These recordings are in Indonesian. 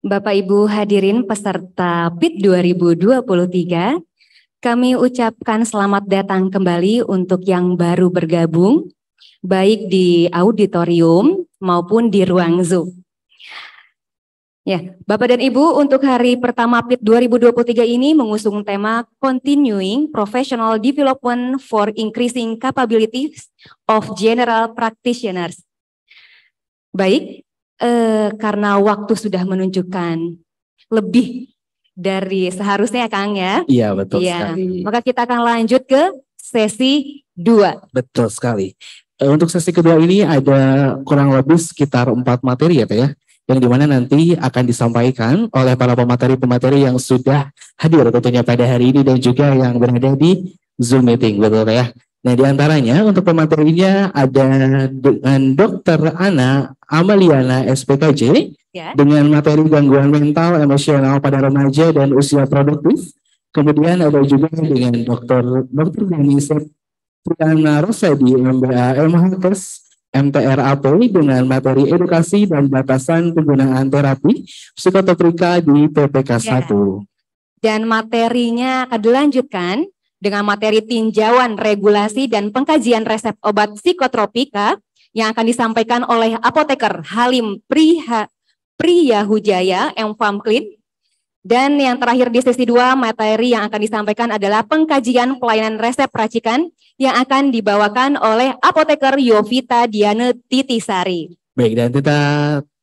Bapak Ibu hadirin peserta PIT 2023, kami ucapkan selamat datang kembali untuk yang baru bergabung, baik di auditorium maupun di ruang Zoom. Ya, Bapak dan Ibu, untuk hari pertama PIT 2023 ini mengusung tema Continuing Professional Development for Increasing Capabilities of General Practitioners. Baik, karena waktu sudah menunjukkan lebih dari seharusnya Kang ya. Iya betul ya, sekali. Maka kita akan lanjut ke sesi 2. Betul sekali. Untuk sesi kedua ini ada kurang lebih sekitar 4 materi ya Pak ya. Yang dimana nanti akan disampaikan oleh para pemateri-pemateri yang sudah hadir tentunya pada hari ini dan juga yang berada di Zoom meeting, betul Pak ya. Nah di antaranya untuk pematerinya ada dengan Dr. Ana Amaliana SPKJ Ya. dengan materi gangguan mental emosional pada remaja dan usia produktif. Kemudian ada juga dengan Dr. Dani Triana Rosedi MBA MHKes MTRAP dengan materi edukasi dan batasan penggunaan terapi psikototrika di PPK 1. Dan materinya akan dilanjutkan dengan materi tinjauan regulasi dan pengkajian resep obat psikotropika yang akan disampaikan oleh apoteker Halim Priyahujaya M.Famklin. Dan yang terakhir di sesi 2, materi yang akan disampaikan adalah pengkajian pelayanan resep racikan yang akan dibawakan oleh apoteker Yovita Diane Titisari. Baik, dan kita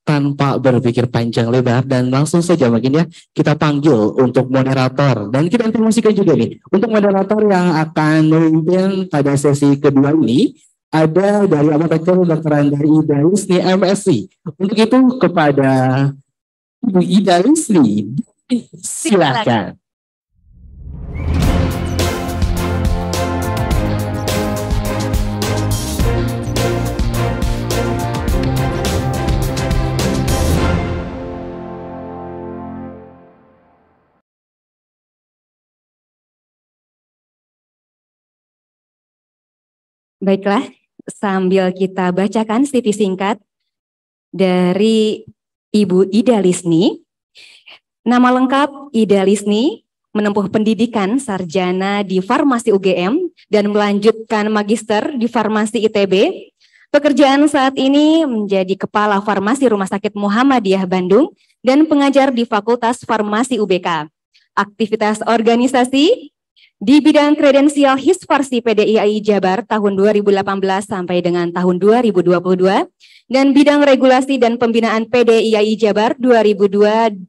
tanpa berpikir panjang lebar dan langsung saja mungkin ya kita panggil untuk moderator dan kita informasikan juga nih untuk moderator yang akan memimpin pada sesi kedua ini ada dari apoteker Dr. Ida Lisni MSc. Untuk itu kepada Ibu Ida Lisni silakan. Baiklah, sambil kita bacakan CV singkat dari Ibu Ida Lisni. Nama lengkap Ida Lisni, menempuh pendidikan sarjana di Farmasi UGM dan melanjutkan magister di Farmasi ITB. Pekerjaan saat ini menjadi Kepala Farmasi Rumah Sakit Muhammadiyah Bandung dan pengajar di Fakultas Farmasi UBK. Aktivitas organisasi di bidang kredensial Hisfarsi PDIAI Jabar tahun 2018 sampai dengan tahun 2022 dan bidang regulasi dan pembinaan PDIAI Jabar 2022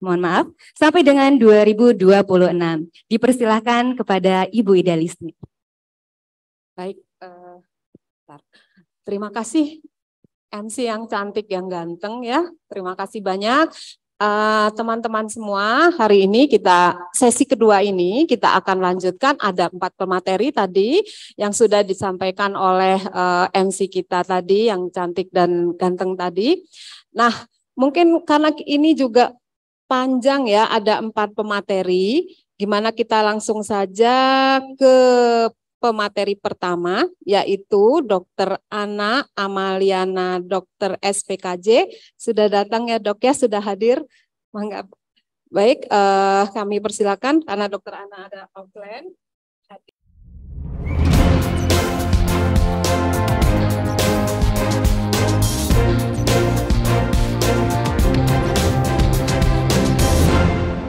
mohon maaf sampai dengan 2026. Dipersilahkan kepada Ibu Ida Lisni. Baik, terima kasih MC yang cantik yang ganteng ya. Terima kasih banyak. Teman-teman semua, hari ini sesi kedua ini kita akan lanjutkan, ada 4 pemateri tadi yang sudah disampaikan oleh MC kita tadi yang cantik dan ganteng tadi. Nah, mungkin karena ini juga panjang ya, ada 4 pemateri, gimana kita langsung saja ke pemateri pertama, yaitu Dr. Ana Amaliana, Dr. SPKJ. Sudah datang ya Dok ya, sudah hadir. Mangga. Baik, kami persilakan karena Dr. Ana ada offline.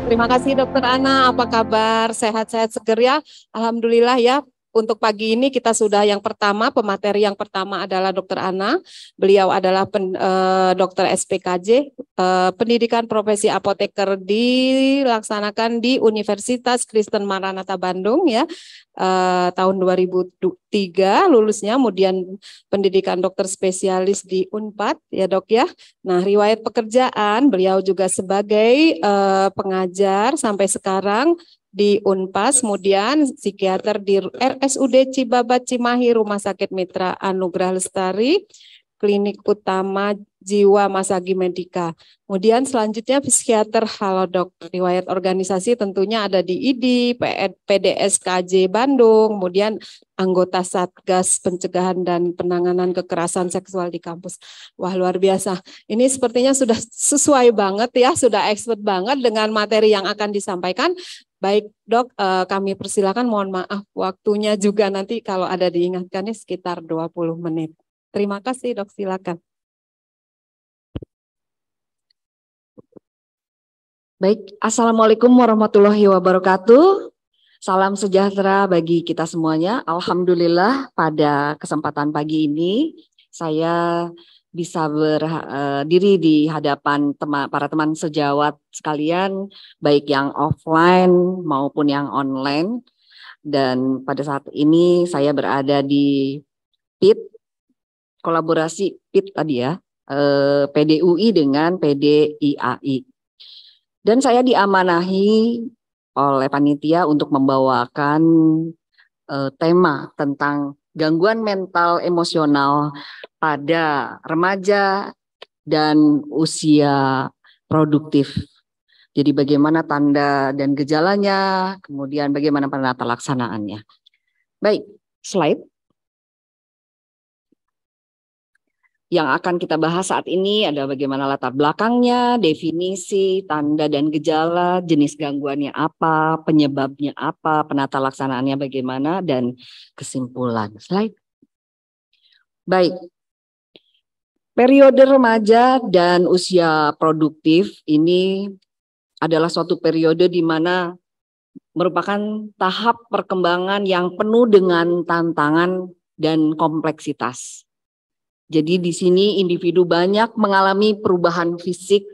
Terima kasih Dr. Ana, apa kabar? Sehat-sehat seger ya? Alhamdulillah ya. Untuk pagi ini kita sudah yang pertama, pemateri yang pertama adalah Dr. Ana. Beliau adalah Dr. SPKJ, pendidikan profesi apoteker dilaksanakan di Universitas Kristen Maranatha Bandung ya. Tahun 2003 lulusnya, kemudian pendidikan dokter spesialis di Unpad ya Dok ya. Nah, riwayat pekerjaan beliau juga sebagai pengajar sampai sekarang di Unpas, kemudian psikiater di RSUD Cibabat Cimahi, Rumah Sakit Mitra Anugrah Lestari, Klinik Utama Jiwa Masagi Medika. Kemudian selanjutnya psikiater Halodoc. Riwayat organisasi tentunya ada di ID, PDSKJ Bandung, kemudian anggota Satgas Pencegahan dan Penanganan Kekerasan Seksual di kampus. Wah, luar biasa. Ini sepertinya sudah sesuai banget ya, sudah expert banget dengan materi yang akan disampaikan. Baik Dok, kami persilakan, mohon maaf waktunya juga nanti kalau ada diingatkannya sekitar 20 menit. Terima kasih Dok, silakan. Baik, Assalamualaikum warahmatullahi wabarakatuh. Salam sejahtera bagi kita semuanya. Alhamdulillah pada kesempatan pagi ini saya bisa berdiri di hadapan para teman sejawat sekalian, baik yang offline maupun yang online. Dan pada saat ini saya berada di PIT, kolaborasi PIT tadi ya, PDUI dengan PDIAI. Dan saya diamanahi oleh panitia untuk membawakan tema tentang gangguan mental emosional pada remaja dan usia produktif. Jadi bagaimana tanda dan gejalanya, kemudian bagaimana penata laksanaannya. Baik, slide. Yang akan kita bahas saat ini ada bagaimana latar belakangnya, definisi, tanda dan gejala, jenis gangguannya apa, penyebabnya apa, penata laksanaannya bagaimana, dan kesimpulan. Slide. Baik. Periode remaja dan usia produktif ini adalah suatu periode di mana merupakan tahap perkembangan yang penuh dengan tantangan dan kompleksitas. Jadi di sini individu banyak mengalami perubahan fisik,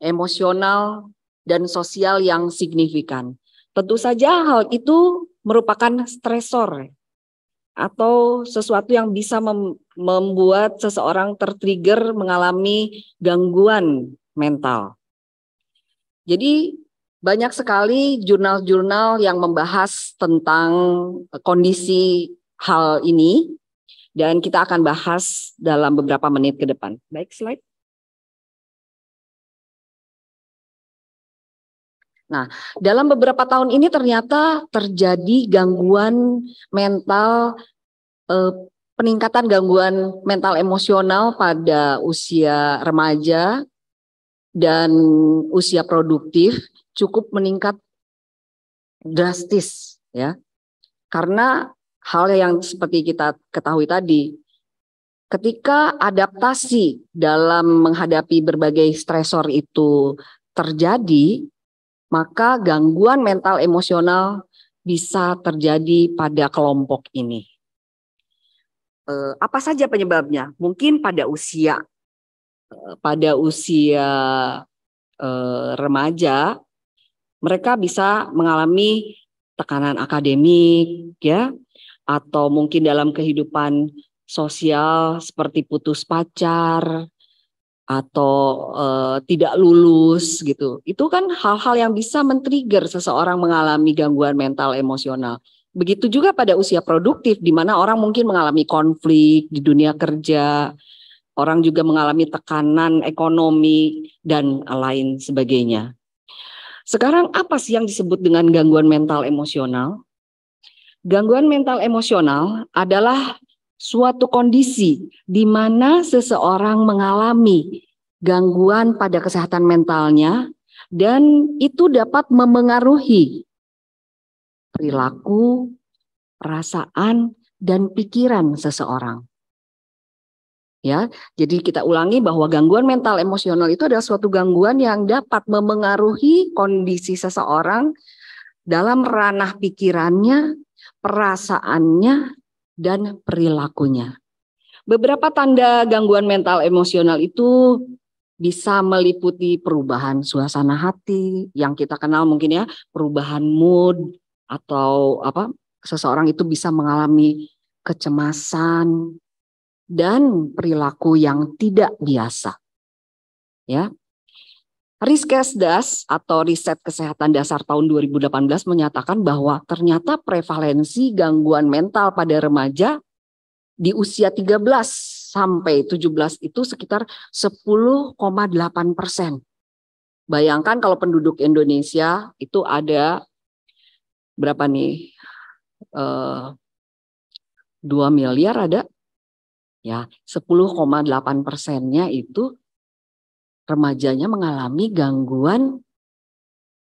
emosional, dan sosial yang signifikan. Tentu saja hal itu merupakan stresor atau sesuatu yang bisa membuat seseorang tertrigger mengalami gangguan mental. Jadi banyak sekali jurnal-jurnal yang membahas tentang kondisi hal ini. Dan kita akan bahas dalam beberapa menit ke depan. Baik, slide. Nah, dalam beberapa tahun ini ternyata terjadi gangguan mental, peningkatan gangguan mental emosional pada usia remaja dan usia produktif cukup meningkat drastis, ya. Karena hal yang seperti kita ketahui tadi, ketika adaptasi dalam menghadapi berbagai stresor itu terjadi, maka gangguan mental emosional bisa terjadi pada kelompok ini. Apa saja penyebabnya? Mungkin pada usia remaja, mereka bisa mengalami tekanan akademik, ya, atau mungkin dalam kehidupan sosial seperti putus pacar atau tidak lulus gitu. Itu kan hal-hal yang bisa men-trigger seseorang mengalami gangguan mental emosional. Begitu juga pada usia produktif di mana orang mungkin mengalami konflik di dunia kerja, orang juga mengalami tekanan ekonomi dan lain sebagainya. Sekarang apa sih yang disebut dengan gangguan mental emosional? Gangguan mental emosional adalah suatu kondisi di mana seseorang mengalami gangguan pada kesehatan mentalnya dan itu dapat memengaruhi perilaku, perasaan, dan pikiran seseorang. Ya, jadi kita ulangi bahwa gangguan mental emosional itu adalah suatu gangguan yang dapat memengaruhi kondisi seseorang dalam ranah pikirannya, perasaannya, dan perilakunya. Beberapa tanda gangguan mental emosional itu bisa meliputi perubahan suasana hati yang kita kenal mungkin ya, perubahan mood atau seseorang itu bisa mengalami kecemasan dan perilaku yang tidak biasa. Ya. Riskesdas atau Riset Kesehatan Dasar tahun 2018 menyatakan bahwa ternyata prevalensi gangguan mental pada remaja di usia 13 sampai 17 itu sekitar 10,8%. Bayangkan kalau penduduk Indonesia itu ada berapa nih? 2 miliar ada. Ya, 10,8%-nya itu remajanya mengalami gangguan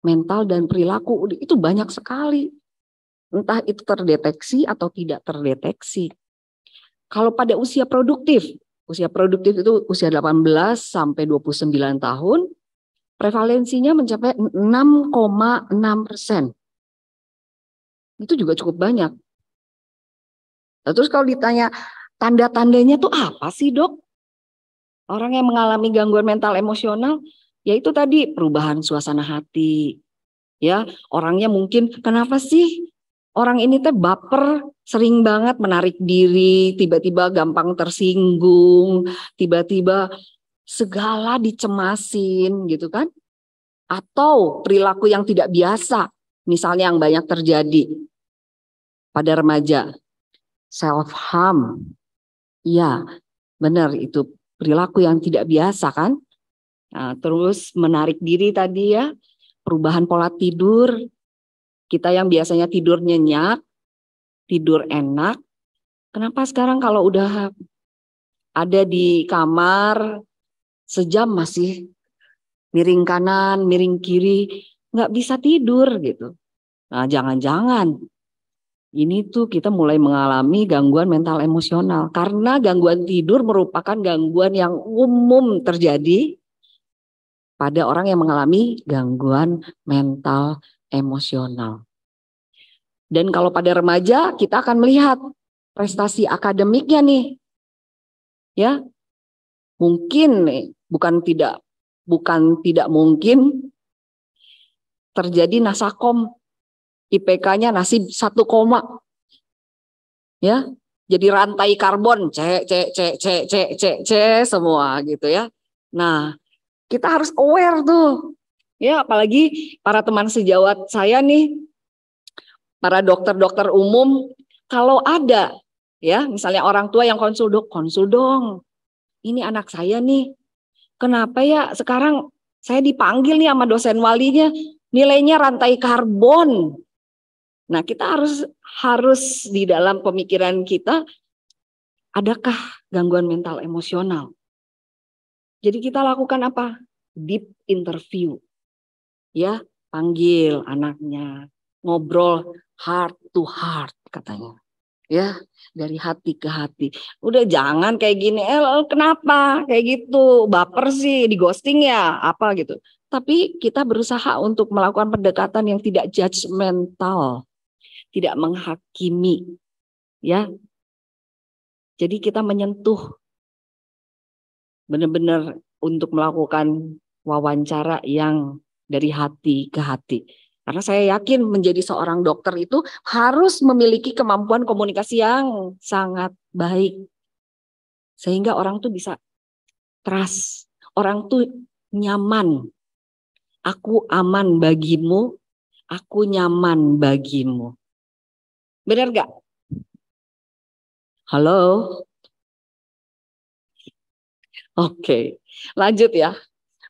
mental dan perilaku. Itu banyak sekali. Entah itu terdeteksi atau tidak terdeteksi. Kalau pada usia produktif itu usia 18 sampai 29 tahun, prevalensinya mencapai 6,6%. Itu juga cukup banyak. Nah, terus kalau ditanya tanda-tandanya tuh apa sih, Dok? Orang yang mengalami gangguan mental emosional, yaitu tadi perubahan suasana hati. Ya, orangnya mungkin kenapa sih orang ini teh baper, sering banget menarik diri, tiba-tiba gampang tersinggung, tiba-tiba segala dicemasin gitu kan? Atau perilaku yang tidak biasa, misalnya yang banyak terjadi pada remaja, self harm. Iya, benar itu perilaku yang tidak biasa kan? Nah, terus menarik diri tadi ya, perubahan pola tidur. Kita yang biasanya tidur nyenyak, tidur enak, kenapa sekarang kalau udah ada di kamar sejam masih miring kanan, miring kiri, nggak bisa tidur gitu. Nah, jangan-jangan ini tuh kita mulai mengalami gangguan mental emosional. Karena gangguan tidur merupakan gangguan yang umum terjadi pada orang yang mengalami gangguan mental emosional. Dan kalau pada remaja kita akan melihat prestasi akademiknya nih. Ya. Mungkin nih, bukan tidak mungkin terjadi nasakom, IPK-nya nasib 1, ya. Jadi rantai karbon C semua gitu ya. Nah, kita harus aware tuh. Ya, apalagi para teman sejawat saya nih, para dokter-dokter umum, kalau ada ya, misalnya orang tua yang konsul dong. Ini anak saya nih. Kenapa ya sekarang saya dipanggil nih sama dosen walinya, nilainya rantai karbon. Nah, kita harus di dalam pemikiran kita, adakah gangguan mental emosional? Jadi kita lakukan apa? Deep interview. Ya, panggil anaknya, ngobrol heart to heart katanya. Ya, dari hati ke hati. Udah jangan kayak gini, kenapa kayak gitu, baper sih, di ghosting ya, apa gitu. Tapi kita berusaha untuk melakukan pendekatan yang tidak judgmental, tidak menghakimi, ya. Jadi kita menyentuh, benar-benar untuk melakukan wawancara yang dari hati ke hati. Karena saya yakin menjadi seorang dokter itu harus memiliki kemampuan komunikasi yang sangat baik. Sehingga orang tuh bisa trust. Orang tuh nyaman. Aku aman bagimu, aku nyaman bagimu. Benar gak? Halo? Oke, lanjut ya.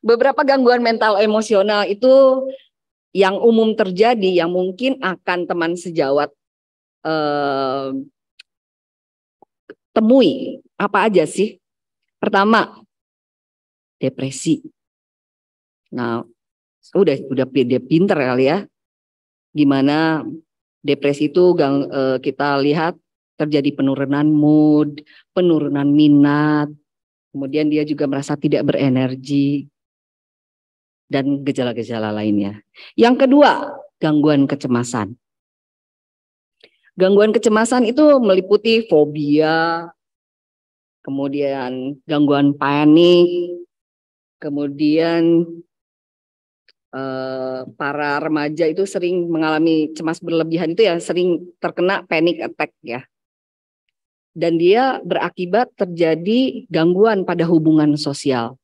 Beberapa gangguan mental emosional itu yang umum terjadi, yang mungkin akan teman sejawat temui. Apa aja sih? Pertama, depresi. Nah, udah pinter kali ya. Gimana depresi itu kita lihat terjadi penurunan mood, penurunan minat, kemudian dia juga merasa tidak berenergi, dan gejala-gejala lainnya. Yang kedua, gangguan kecemasan. Gangguan kecemasan itu meliputi fobia, kemudian gangguan panik, kemudian para remaja itu sering mengalami cemas berlebihan itu ya, sering terkena panic attack ya. Dan dia berakibat terjadi gangguan pada hubungan sosial.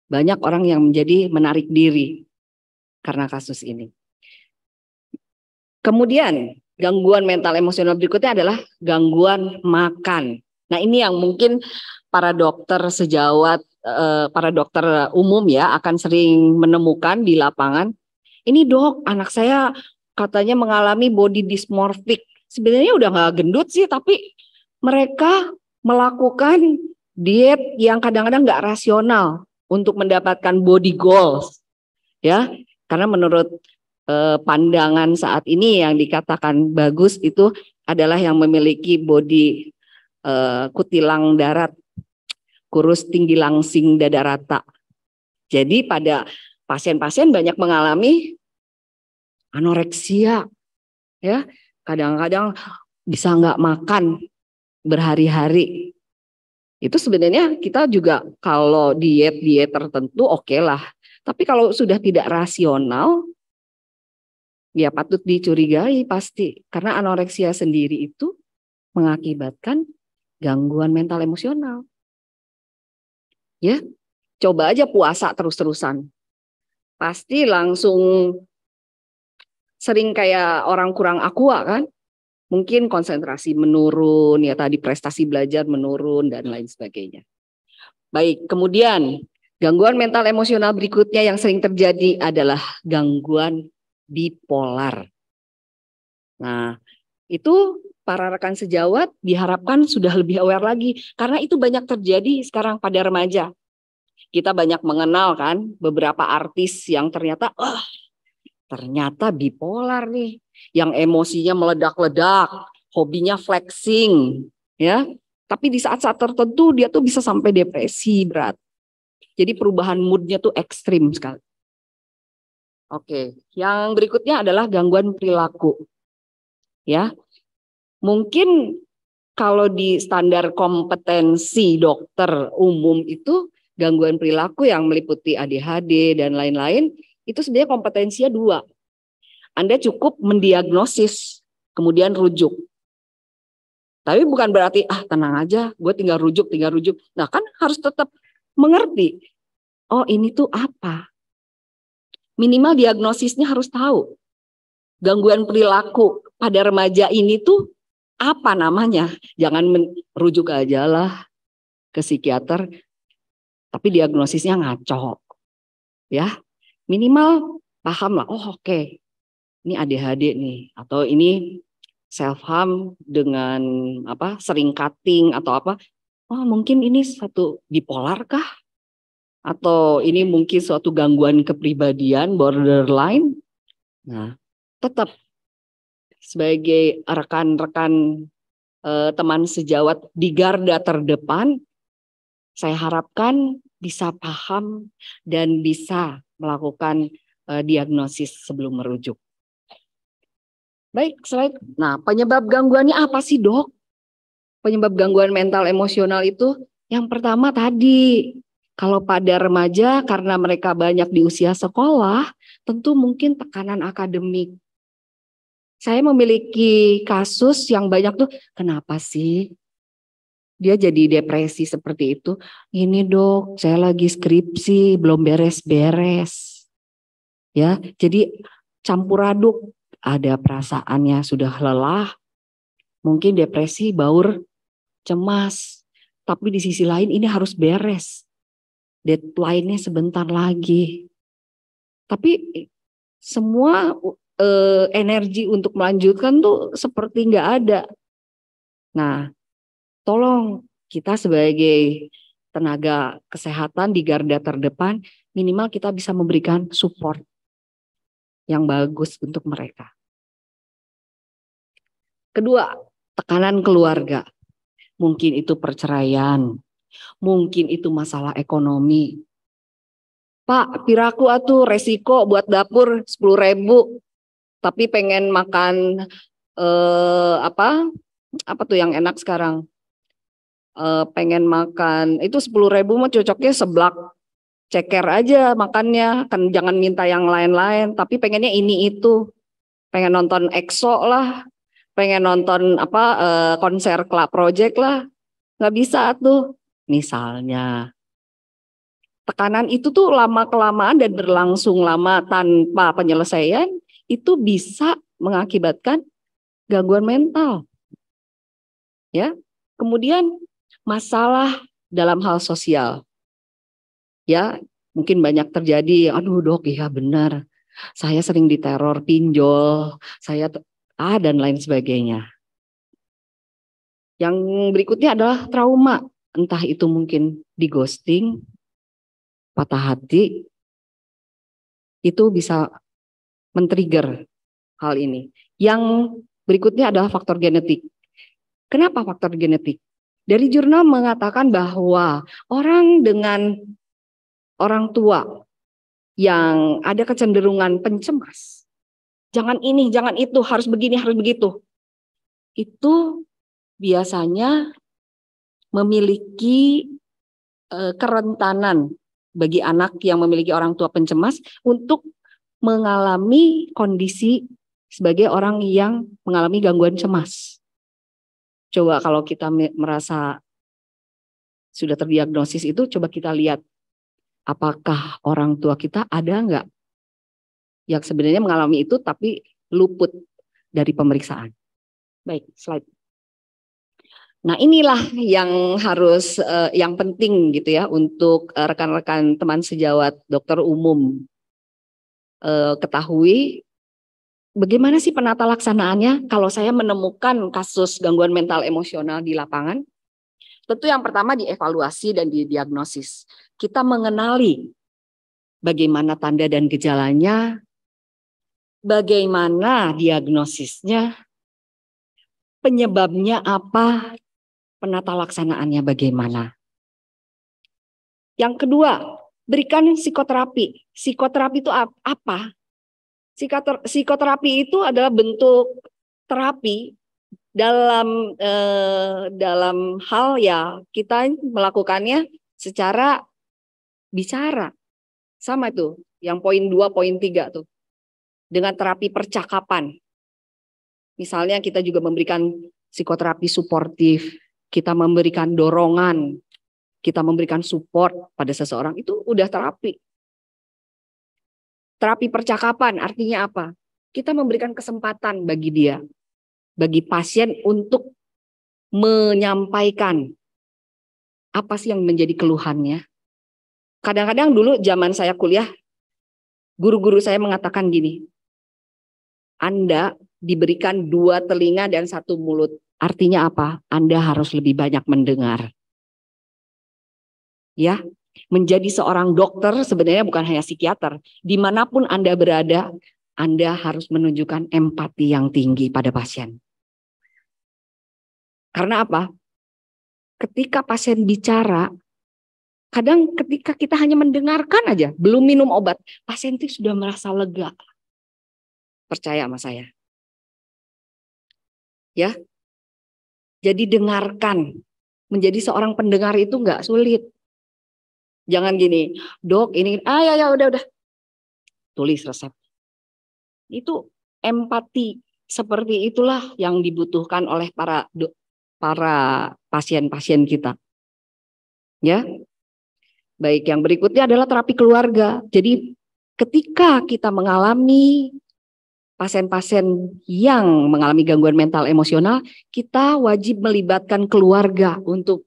Banyak orang yang menjadi menarik diri karena kasus ini. Kemudian gangguan mental emosional berikutnya adalah gangguan makan. Nah, ini yang mungkin para dokter sejawat, para dokter umum ya akan sering menemukan di lapangan. Ini dok, anak saya katanya mengalami body dysmorphic. Sebenarnya udah nggak gendut sih, tapi mereka melakukan diet yang kadang-kadang nggak rasional untuk mendapatkan body goals, ya. Karena menurut pandangan saat ini yang dikatakan bagus itu adalah yang memiliki body kutilang darat, kurus tinggi langsing dada rata. Jadi pada pasien-pasien banyak mengalami anoreksia, ya. Kadang-kadang bisa nggak makan berhari-hari. Itu sebenarnya kita juga kalau diet tertentu oke lah. Tapi kalau sudah tidak rasional, ya patut dicurigai pasti. Karena anoreksia sendiri itu mengakibatkan gangguan mental emosional. Ya, coba aja puasa terus-terusan. Pasti langsung sering kayak orang kurang aqua kan? Mungkin konsentrasi menurun, ya tadi prestasi belajar menurun dan lain sebagainya. Baik, kemudian gangguan mental emosional berikutnya yang sering terjadi adalah gangguan bipolar. Nah, itu para rekan sejawat diharapkan sudah lebih aware lagi karena itu banyak terjadi sekarang pada remaja. Kita banyak mengenal kan beberapa artis yang ternyata ternyata bipolar nih, yang emosinya meledak-ledak, hobinya flexing, ya. Tapi di saat-saat tertentu dia tuh bisa sampai depresi berat. Jadi perubahan moodnya tuh ekstrim sekali. Oke, yang berikutnya adalah gangguan perilaku. Ya, mungkin kalau di standar kompetensi dokter umum itu gangguan perilaku yang meliputi ADHD dan lain-lain itu sebenarnya kompetensinya 2. Anda cukup mendiagnosis, kemudian rujuk. Tapi bukan berarti tenang aja, gue tinggal rujuk. Nah kan harus tetap mengerti. Oh ini tuh apa? Minimal diagnosisnya harus tahu. Gangguan perilaku pada remaja ini tuh apa namanya? Jangan merujuk aja lah ke psikiater, tapi diagnosisnya ngaco. Ya, minimal paham lah. Oh oke. Ini ADHD nih, atau ini self harm dengan sering cutting atau apa? Oh mungkin ini satu bipolar kah? Atau ini mungkin suatu gangguan kepribadian borderline? Nah, tetap sebagai rekan-rekan teman sejawat di garda terdepan, saya harapkan bisa paham dan bisa melakukan diagnosis sebelum merujuk. Baik, slide. Nah, penyebab gangguannya apa sih, Dok? Penyebab gangguan mental emosional itu yang pertama tadi, kalau pada remaja karena mereka banyak di usia sekolah, tentu mungkin tekanan akademik. Saya memiliki kasus yang banyak tuh, kenapa sih dia jadi depresi seperti itu? Ini Dok, saya lagi skripsi, belum beres-beres. Ya, jadi campur aduk. Ada perasaannya sudah lelah, mungkin depresi, baur, cemas. Tapi di sisi lain ini harus beres. Deadline-nya sebentar lagi. Tapi semua energi untuk melanjutkan tuh seperti nggak ada. Nah, tolong kita sebagai tenaga kesehatan di garda terdepan, minimal kita bisa memberikan support yang bagus untuk mereka. Kedua, tekanan keluarga. Mungkin itu perceraian, mungkin itu masalah ekonomi. Pak, piraku atuh resiko buat dapur 10.000, tapi pengen makan apa tuh yang enak sekarang? Pengen makan itu 10.000 mah cocoknya seblak ceker aja makannya, kan jangan minta yang lain-lain, tapi pengennya ini itu. Pengen nonton EXO lah, pengen nonton konser Club Project lah, nggak bisa tuh. Misalnya, tekanan itu tuh lama-kelamaan dan berlangsung lama tanpa penyelesaian, itu bisa mengakibatkan gangguan mental. Ya, kemudian masalah dalam hal sosial. Ya, mungkin banyak terjadi, aduh dok, ya benar. Saya sering diteror pinjol, dan lain sebagainya. Yang berikutnya adalah trauma, entah itu mungkin di ghosting, patah hati, itu bisa men-trigger hal ini. Yang berikutnya adalah faktor genetik. Kenapa faktor genetik? Dari jurnal mengatakan bahwa orang dengan orang tua yang ada kecenderungan pencemas, jangan ini, jangan itu, harus begini, harus begitu, itu biasanya memiliki kerentanan bagi anak yang memiliki orang tua pencemas untuk mengalami kondisi sebagai orang yang mengalami gangguan cemas. Coba kalau kita merasa sudah terdiagnosis itu, coba kita lihat apakah orang tua kita ada nggak yang sebenarnya mengalami itu tapi luput dari pemeriksaan. Baik, slide. Nah inilah yang harus, yang penting gitu ya untuk rekan-rekan teman sejawat dokter umum ketahui bagaimana sih penata laksanaannya kalau saya menemukan kasus gangguan mental emosional di lapangan. Tentu yang pertama dievaluasi dan didiagnosis. Kita mengenali bagaimana tanda dan gejalanya, bagaimana diagnosisnya, penyebabnya apa, penata laksanaannya bagaimana. Yang kedua, berikan psikoterapi. Psikoterapi itu apa? Psikoterapi itu adalah bentuk terapi dalam hal ya kita melakukannya secara bicara. Sama tuh, yang poin 2, poin 3 tuh. Dengan terapi percakapan. Misalnya kita juga memberikan psikoterapi suportif, kita memberikan dorongan, kita memberikan support pada seseorang, itu udah terapi. Terapi percakapan artinya apa? Kita memberikan kesempatan bagi dia, bagi pasien untuk menyampaikan apa sih yang menjadi keluhannya. Kadang-kadang dulu zaman saya kuliah, guru-guru saya mengatakan gini, Anda diberikan 2 telinga dan 1 mulut. Artinya apa? Anda harus lebih banyak mendengar. Ya, menjadi seorang dokter sebenarnya bukan hanya psikiater. Dimanapun Anda berada, Anda harus menunjukkan empati yang tinggi pada pasien. Karena apa? Ketika pasien bicara, kadang ketika kita hanya mendengarkan aja, belum minum obat, pasien itu sudah merasa lega. Percaya sama saya. Ya. Jadi dengarkan. Menjadi seorang pendengar itu enggak sulit. Jangan gini, dok ini, ya udah. Tulis resep. Itu empati seperti itulah yang dibutuhkan oleh para pasien-pasien kita. Ya. Baik, yang berikutnya adalah terapi keluarga. Jadi ketika kita mengalami pasien-pasien yang mengalami gangguan mental emosional, kita wajib melibatkan keluarga untuk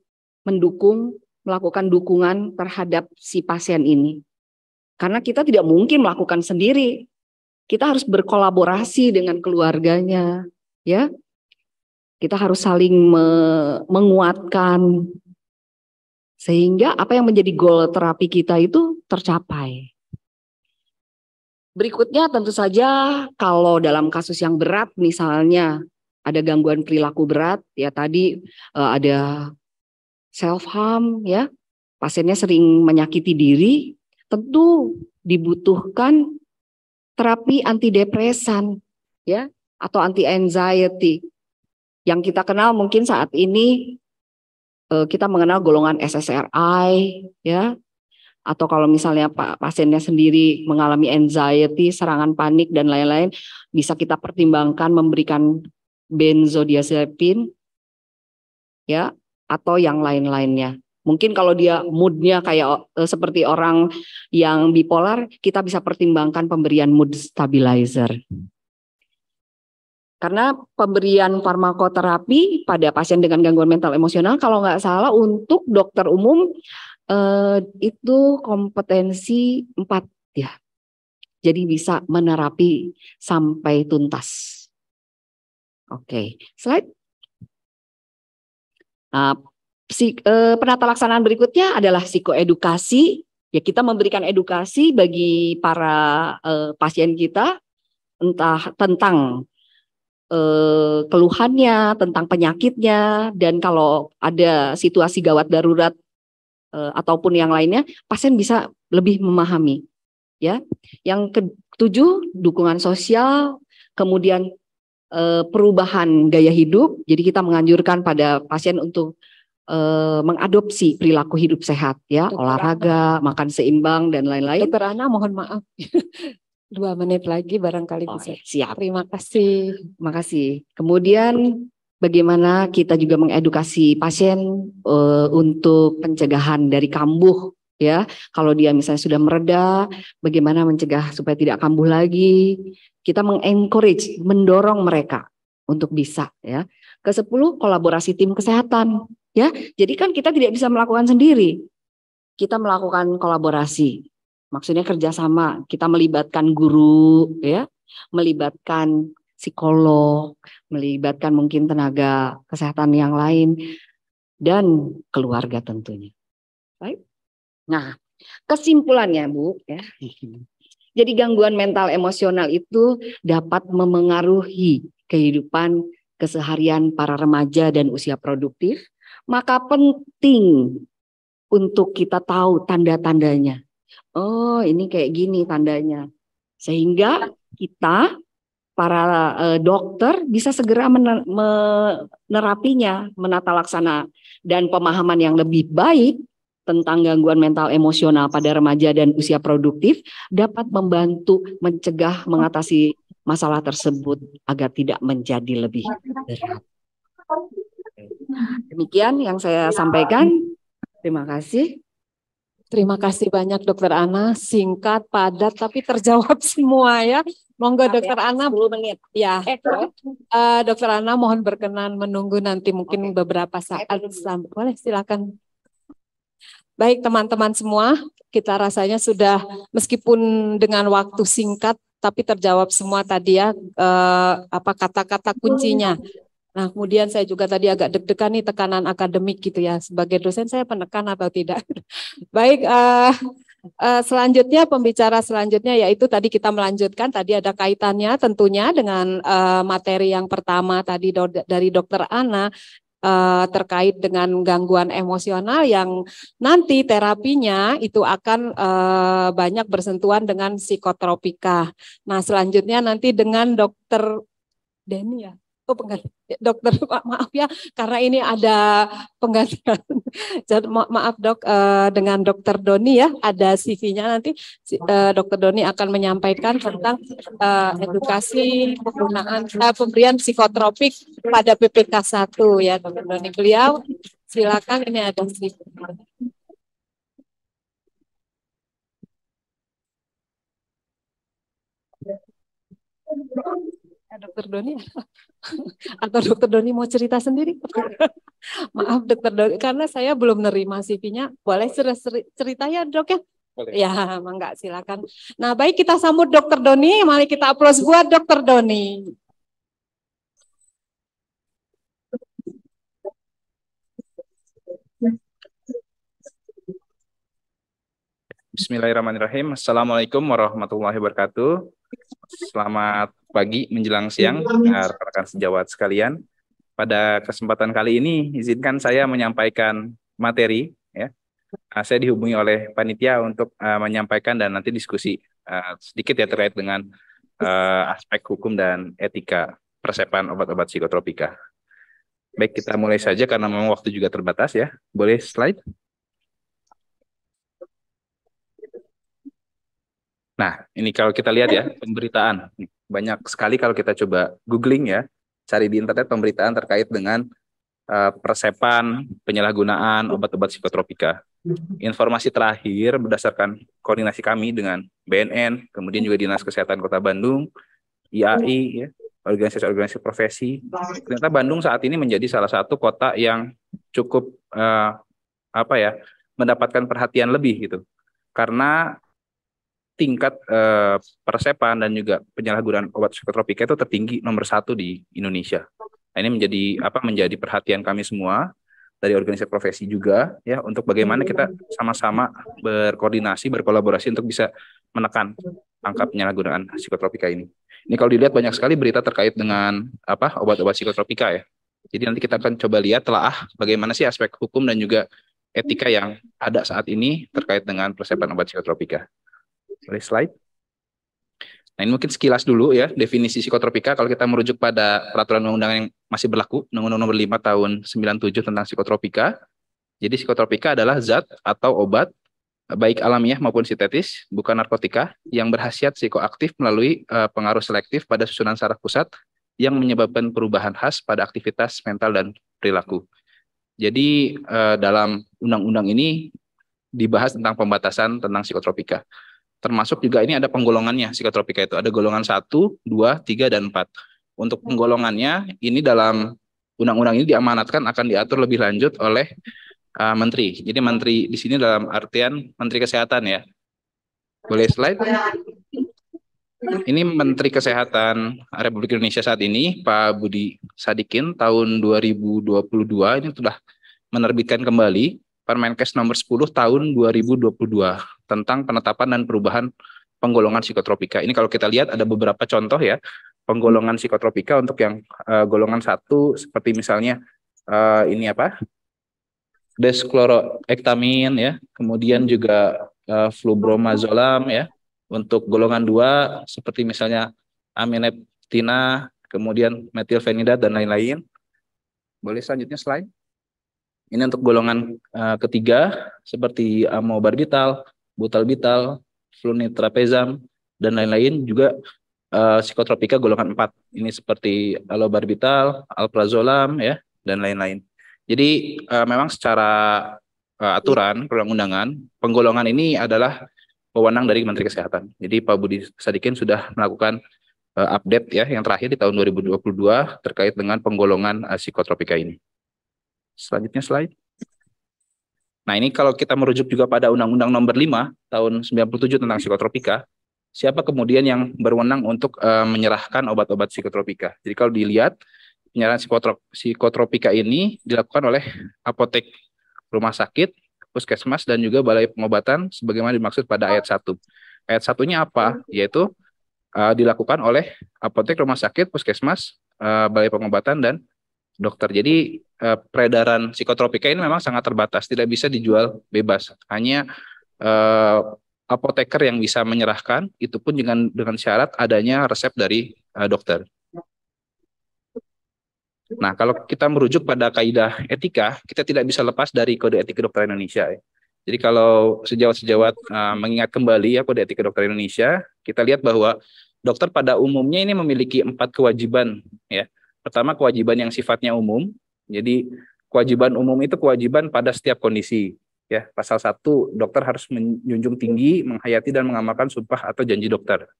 melakukan dukungan terhadap si pasien ini. Karena kita tidak mungkin melakukan sendiri. Kita harus berkolaborasi dengan keluarganya, ya. Kita harus saling menguatkan sehingga apa yang menjadi goal terapi kita itu tercapai. Berikutnya tentu saja kalau dalam kasus yang berat misalnya ada gangguan perilaku berat ya tadi ada self harm ya, pasiennya sering menyakiti diri, tentu dibutuhkan terapi antidepresan ya atau anti anxiety. Yang kita kenal mungkin saat ini kita mengenal golongan SSRI ya. Atau kalau misalnya pasiennya sendiri mengalami anxiety, serangan panik dan lain-lain, bisa kita pertimbangkan memberikan benzodiazepin ya atau yang lain-lainnya. Mungkin kalau dia moodnya kayak seperti orang yang bipolar, kita bisa pertimbangkan pemberian mood stabilizer. Karena pemberian farmakoterapi pada pasien dengan gangguan mental emosional kalau nggak salah untuk dokter umum itu kompetensi 4 ya. Jadi bisa menerapi sampai tuntas. Oke, slide. Nah, penata laksanaan berikutnya adalah psikoedukasi. Ya, kita memberikan edukasi bagi para pasien kita, entah tentang keluhannya, tentang penyakitnya, dan kalau ada situasi gawat darurat ataupun yang lainnya, pasien bisa lebih memahami. Ya, yang ketujuh, dukungan sosial, kemudian perubahan gaya hidup. Jadi kita menganjurkan pada pasien untuk mengadopsi perilaku hidup sehat, ya, Dokter olahraga, makan seimbang dan lain-lain. Dokter Ana, mohon maaf. 2 menit lagi barangkali bisa. Siap. Terima kasih. Makasih. Kemudian bagaimana kita juga mengedukasi pasien untuk pencegahan dari kambuh, ya. Kalau dia misalnya sudah mereda, bagaimana mencegah supaya tidak kambuh lagi. Kita mengencourage, mendorong mereka untuk bisa, ya. Ke-10, kolaborasi tim kesehatan, ya. Jadi kan kita tidak bisa melakukan sendiri. Kita melakukan kolaborasi. Maksudnya kerjasama. Kita melibatkan guru, ya, melibatkan psikolog, melibatkan mungkin tenaga kesehatan yang lain, dan keluarga tentunya. Baik. Nah, kesimpulannya, Bu, ya. Jadi gangguan mental emosional itu dapat memengaruhi kehidupan keseharian para remaja dan usia produktif, maka penting untuk kita tahu tanda-tandanya. Oh, ini kayak gini tandanya. Sehingga kita, para dokter, bisa segera menerapinya, menata laksana, dan pemahaman yang lebih baik tentang gangguan mental emosional pada remaja dan usia produktif dapat membantu mencegah mengatasi masalah tersebut agar tidak menjadi lebih berat. Demikian yang saya sampaikan. Terima kasih. Terima kasih banyak Dokter Ana, singkat, padat, tapi terjawab semua, ya. Monggo Dokter Ana. 10 menit. Ya, Dokter Ana mohon berkenan menunggu nanti mungkin beberapa saat. Boleh, silakan. Baik teman-teman semua, kita rasanya sudah meskipun dengan waktu singkat, tapi terjawab semua tadi, ya, apa kata-kata kuncinya. Nah, kemudian saya juga tadi agak deg-degan nih tekanan akademik gitu, ya. Sebagai dosen saya penekan atau tidak? Baik, selanjutnya pembicara selanjutnya yaitu tadi kita melanjutkan, tadi ada kaitannya tentunya dengan materi yang pertama tadi dari Dokter Ana terkait dengan gangguan emosional yang nanti terapinya itu akan banyak bersentuhan dengan psikotropika. Nah, selanjutnya nanti dengan Dokter Denny, ya. Oh, dokter, maaf ya, karena ini ada penggantian. Jadi, maaf Dok, dengan Dokter Doni, ya, ada CV-nya nanti. Dokter Doni akan menyampaikan tentang edukasi penggunaan pemberian psikotropik pada PPK 1, ya, Dokter Doni. Beliau, silakan, ini ada CV. Dokter Doni atau Dokter Doni mau cerita sendiri? Maaf Dokter Doni, karena saya belum nerima CV-nya. Boleh cerita ya Dok, ya? Boleh. Ya, mangga, silakan. Nah, baik, kita sambut Dokter Doni. Mari kita aplaus buat Dokter Doni. Bismillahirrahmanirrahim. Assalamualaikum warahmatullahi wabarakatuh. Selamat pagi menjelang siang, rekan-rekan sejawat sekalian. Pada kesempatan kali ini, izinkan saya menyampaikan materi. Ya, saya dihubungi oleh panitia untuk menyampaikan dan nanti diskusi sedikit, ya, terkait dengan aspek hukum dan etika persepan obat-obat psikotropika. Baik, kita mulai saja karena memang waktu juga terbatas, ya. Boleh slide? Nah, ini kalau kita lihat, ya, pemberitaan. Banyak sekali kalau kita coba googling, ya, cari di internet pemberitaan terkait dengan persepan, penyalahgunaan obat-obat psikotropika. Informasi terakhir berdasarkan koordinasi kami dengan BNN, kemudian juga Dinas Kesehatan Kota Bandung, IAI, ya, organisasi-organisasi profesi. Ternyata Bandung saat ini menjadi salah satu kota yang cukup mendapatkan perhatian lebih gitu. Karena tingkat persepan dan juga penyalahgunaan obat psikotropika itu tertinggi nomor 1 di Indonesia. Nah, ini menjadi perhatian kami semua dari organisasi profesi juga ya, untuk bagaimana kita sama-sama berkoordinasi, berkolaborasi untuk bisa menekan angka penyalahgunaan psikotropika ini. Ini kalau dilihat banyak sekali berita terkait dengan obat-obat psikotropika ya. Jadi nanti kita akan coba lihat telaah bagaimana sih aspek hukum dan juga etika yang ada saat ini terkait dengan persepan obat psikotropika. Boleh slide. Nah, ini mungkin sekilas dulu ya definisi psikotropika kalau kita merujuk pada peraturan undang-undang yang masih berlaku, Undang-Undang Nomor 5 Tahun 97 tentang psikotropika. Jadi psikotropika adalah zat atau obat baik alamiah maupun sintetis, bukan narkotika, yang berkhasiat psikoaktif melalui pengaruh selektif pada susunan saraf pusat yang menyebabkan perubahan khas pada aktivitas mental dan perilaku. Jadi dalam undang-undang ini dibahas tentang pembatasan tentang psikotropika. Termasuk juga ini ada penggolongannya psikotropika itu. Ada golongan 1, 2, 3, dan 4. Untuk penggolongannya ini dalam undang-undang ini diamanatkan akan diatur lebih lanjut oleh menteri. Jadi menteri di sini dalam artian Menteri Kesehatan ya. Boleh slide? Ini Menteri Kesehatan Republik Indonesia saat ini, Pak Budi Sadikin, tahun 2022 ini sudah menerbitkan kembali Permenkes nomor 10 tahun 2022 tentang penetapan dan perubahan penggolongan psikotropika. Ini kalau kita lihat ada beberapa contoh ya penggolongan psikotropika untuk yang golongan 1 seperti misalnya deschloroectamin ya, kemudian juga flubromazolam ya. Untuk golongan 2 seperti misalnya amineptina, kemudian metilfenidat dan lain-lain. Boleh selanjutnya slide. Ini untuk golongan ketiga seperti amobarbital, butalbital, flunitrazepam dan lain-lain, juga psikotropika golongan 4. Ini seperti alobarbital, alprazolam ya dan lain-lain. Jadi memang secara aturan perundang-undangan penggolongan ini adalah wewenang dari Menteri Kesehatan. Jadi Pak Budi Sadikin sudah melakukan update ya yang terakhir di tahun 2022 terkait dengan penggolongan psikotropika ini. Selanjutnya slide. Nah, ini kalau kita merujuk juga pada Undang-Undang Nomor 5 Tahun 97 tentang psikotropika, siapa kemudian yang berwenang untuk menyerahkan obat-obat psikotropika. Jadi kalau dilihat penyerahan psikotropika ini dilakukan oleh apotek, rumah sakit, puskesmas dan juga balai pengobatan sebagaimana dimaksud pada ayat 1. Ayat 1-nya apa? Yaitu dilakukan oleh apotek, rumah sakit, puskesmas, balai pengobatan dan dokter. Jadi peredaran psikotropika ini memang sangat terbatas, tidak bisa dijual bebas. Hanya apoteker yang bisa menyerahkan, itu pun dengan syarat adanya resep dari dokter. Nah, kalau kita merujuk pada kaidah etika, kita tidak bisa lepas dari Kode Etik Kedokteran Indonesia. Jadi kalau sejawat-sejawat mengingat kembali ya Kode Etik Kedokteran Indonesia, kita lihat bahwa dokter pada umumnya ini memiliki 4 kewajiban ya. Pertama, kewajiban yang sifatnya umum. Jadi kewajiban umum itu kewajiban pada setiap kondisi. Ya, pasal 1, dokter harus menjunjung tinggi, menghayati dan mengamalkan sumpah atau janji dokter.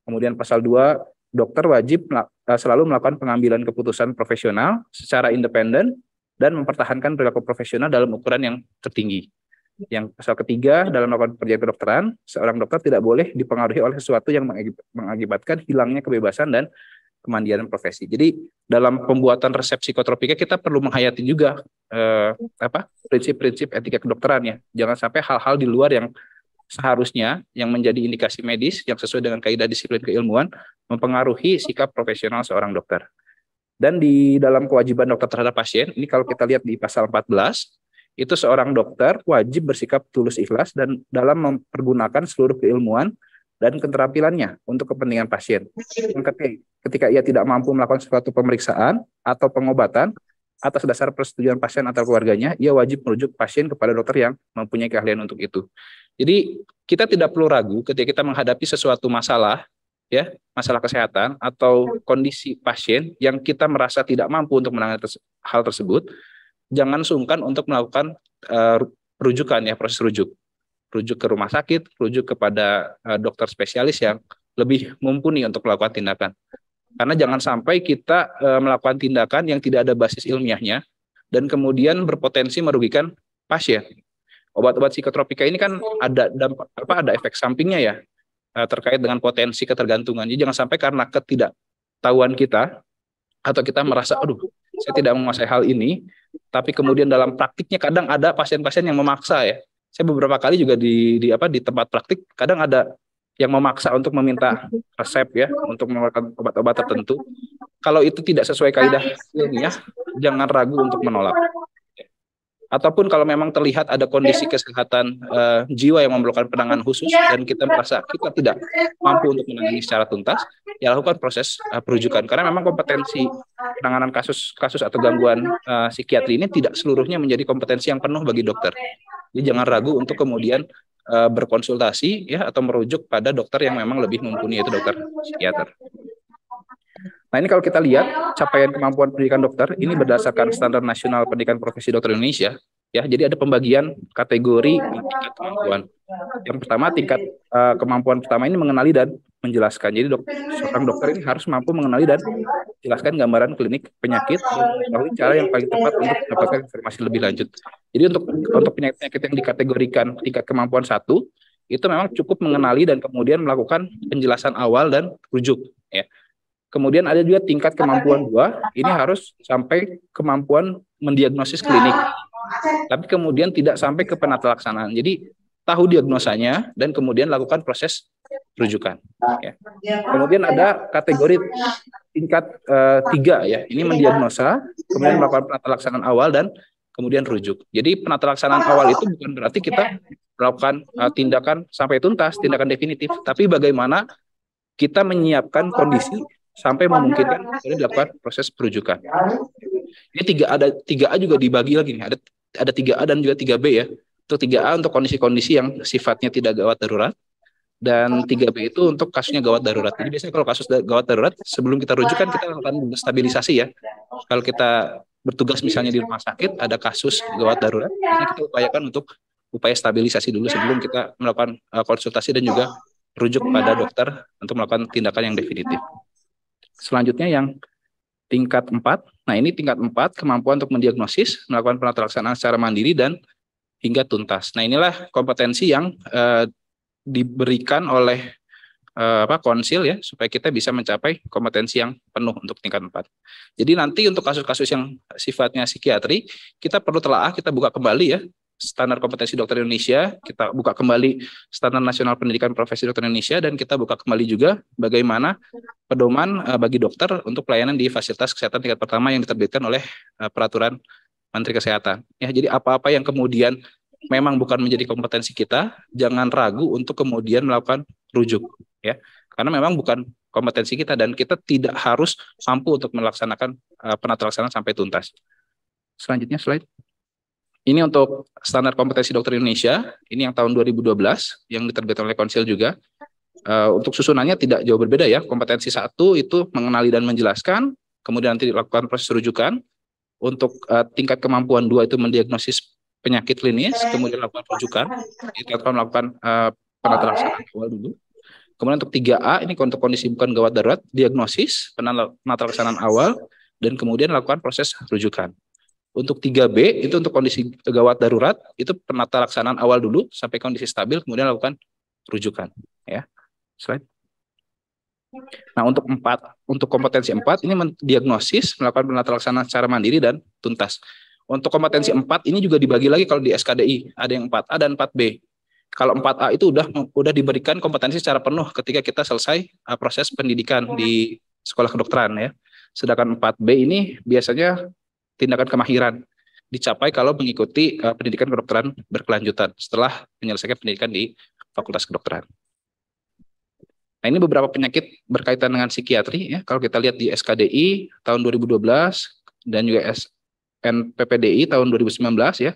Kemudian pasal 2, dokter wajib selalu melakukan pengambilan keputusan profesional secara independen dan mempertahankan perilaku profesional dalam ukuran yang tertinggi. Yang pasal 3, dalam melakukan pekerjaan kedokteran, seorang dokter tidak boleh dipengaruhi oleh sesuatu yang mengakibatkan hilangnya kebebasan dan kemandirian profesi. Jadi dalam pembuatan resep psikotropika kita perlu menghayati juga prinsip-prinsip etika kedokteran ya. Jangan sampai hal-hal di luar yang seharusnya yang menjadi indikasi medis yang sesuai dengan kaidah disiplin keilmuan mempengaruhi sikap profesional seorang dokter. Dan di dalam kewajiban dokter terhadap pasien, ini kalau kita lihat di pasal 14, itu seorang dokter wajib bersikap tulus ikhlas dan dalam mempergunakan seluruh keilmuan dan keterampilannya untuk kepentingan pasien. Ketika ia tidak mampu melakukan suatu pemeriksaan atau pengobatan atas dasar persetujuan pasien atau keluarganya, ia wajib merujuk pasien kepada dokter yang mempunyai keahlian untuk itu. Jadi kita tidak perlu ragu ketika kita menghadapi sesuatu masalah, ya, masalah kesehatan atau kondisi pasien yang kita merasa tidak mampu untuk menangani hal tersebut, jangan sungkan untuk melakukan rujukan ya, proses rujuk ke rumah sakit, rujuk kepada dokter spesialis yang lebih mumpuni untuk melakukan tindakan. Karena jangan sampai kita melakukan tindakan yang tidak ada basis ilmiahnya dan kemudian berpotensi merugikan pasien. Obat-obat psikotropika ini kan ada dampak ada efek sampingnya ya terkait dengan potensi ketergantungan. Jadi jangan sampai karena ketidaktahuan kita atau kita merasa aduh saya tidak menguasai hal ini, tapi kemudian dalam praktiknya kadang ada pasien-pasien yang memaksa ya. Saya beberapa kali juga di tempat praktik kadang ada yang memaksa untuk meminta resep ya untuk mengeluarkan obat-obat tertentu. Kalau itu tidak sesuai kaidah ilmiah, jangan ragu untuk menolak. Ataupun kalau memang terlihat ada kondisi kesehatan jiwa yang memerlukan penanganan khusus dan kita merasa kita tidak mampu untuk menangani secara tuntas, ya lakukan proses perujukan. Karena memang kompetensi penanganan kasus atau gangguan psikiatri ini tidak seluruhnya menjadi kompetensi yang penuh bagi dokter. Jadi jangan ragu untuk kemudian berkonsultasi ya atau merujuk pada dokter yang memang lebih mumpuni, yaitu dokter psikiater. Nah ini kalau kita lihat capaian kemampuan pendidikan dokter ini berdasarkan Standar Nasional Pendidikan Profesi Dokter Indonesia ya. Jadi ada pembagian kategori tingkat kemampuan. Yang pertama tingkat kemampuan pertama ini mengenali dan menjelaskan. Jadi seorang dokter ini harus mampu mengenali dan menjelaskan gambaran klinik penyakit dan mengetahui cara yang paling tepat untuk mendapatkan informasi lebih lanjut. Jadi untuk penyakit yang dikategorikan tingkat kemampuan 1 itu memang cukup mengenali dan kemudian melakukan penjelasan awal dan rujuk ya. Kemudian ada juga tingkat kemampuan 2, ini harus sampai kemampuan mendiagnosis klinik. Tapi kemudian tidak sampai ke penata laksanaan. Jadi tahu diagnosanya dan kemudian lakukan proses rujukan. Ya. Kemudian ada kategori tingkat 3 ya. Ini mendiagnosa, kemudian melakukan penata laksanaan awal dan kemudian rujuk. Jadi penata laksanaan awal itu bukan berarti kita melakukan tindakan sampai tuntas, tindakan definitif, tapi bagaimana kita menyiapkan kondisi sampai memungkinkan dilakukan proses perujukan. Ini 3A juga dibagi lagi nih. Ada 3A dan juga 3B ya. Untuk 3A untuk kondisi-kondisi yang sifatnya tidak gawat darurat, dan 3B itu untuk kasusnya gawat darurat. Jadi biasanya kalau kasus gawat darurat, sebelum kita rujukan kita lakukan stabilisasi ya. Kalau kita bertugas misalnya di rumah sakit, ada kasus gawat darurat, biasanya kita upayakan untuk upaya stabilisasi dulu sebelum kita melakukan konsultasi dan juga rujuk pada dokter untuk melakukan tindakan yang definitif. Selanjutnya yang tingkat 4. Nah ini tingkat 4 kemampuan untuk mendiagnosis, melakukan penata laksanaan secara mandiri dan hingga tuntas. Nah inilah kompetensi yang diberikan oleh konsil ya supaya kita bisa mencapai kompetensi yang penuh untuk tingkat 4. Jadi nanti untuk kasus-kasus yang sifatnya psikiatri kita perlu telaah, kita buka kembali ya Standar Kompetensi Dokter Indonesia, kita buka kembali Standar Nasional Pendidikan Profesi Dokter Indonesia, dan kita buka kembali juga bagaimana pedoman bagi dokter untuk pelayanan di fasilitas kesehatan tingkat pertama yang diterbitkan oleh Peraturan Menteri Kesehatan. Ya, jadi apa-apa yang kemudian memang bukan menjadi kompetensi kita, jangan ragu untuk kemudian melakukan rujuk, ya, karena memang bukan kompetensi kita dan kita tidak harus mampu untuk melaksanakan penata laksanaan sampai tuntas. Selanjutnya slide. Ini untuk Standar Kompetensi Dokter Indonesia, ini yang tahun 2012 yang diterbitkan oleh Konsil juga. Untuk susunannya tidak jauh berbeda ya. Kompetensi 1 itu mengenali dan menjelaskan, kemudian nanti dilakukan proses rujukan. Untuk tingkat kemampuan 2 itu mendiagnosis penyakit klinis, kemudian lakukan rujukan, kita melakukan penata laksanaan awal dulu. Kemudian untuk 3A ini untuk kondisi bukan gawat darurat, diagnosis, penata laksanaan awal, dan kemudian lakukan proses rujukan. Untuk 3B itu untuk kondisi gawat darurat, itu penata laksanaan awal dulu sampai kondisi stabil, kemudian lakukan rujukan. Ya, slide. Nah untuk kompetensi 4 ini mendiagnosis, melakukan penata laksanaan secara mandiri dan tuntas. Untuk kompetensi 4 ini juga dibagi lagi kalau di SKDI, ada yang 4A dan 4B. Kalau 4A itu udah diberikan kompetensi secara penuh ketika kita selesai proses pendidikan di sekolah kedokteran ya. Sedangkan 4B ini biasanya tindakan kemahiran dicapai kalau mengikuti pendidikan kedokteran berkelanjutan setelah menyelesaikan pendidikan di Fakultas Kedokteran. Nah ini beberapa penyakit berkaitan dengan psikiatri ya. Kalau kita lihat di SKDI tahun 2012 dan juga SNPPDI tahun 2019 ya.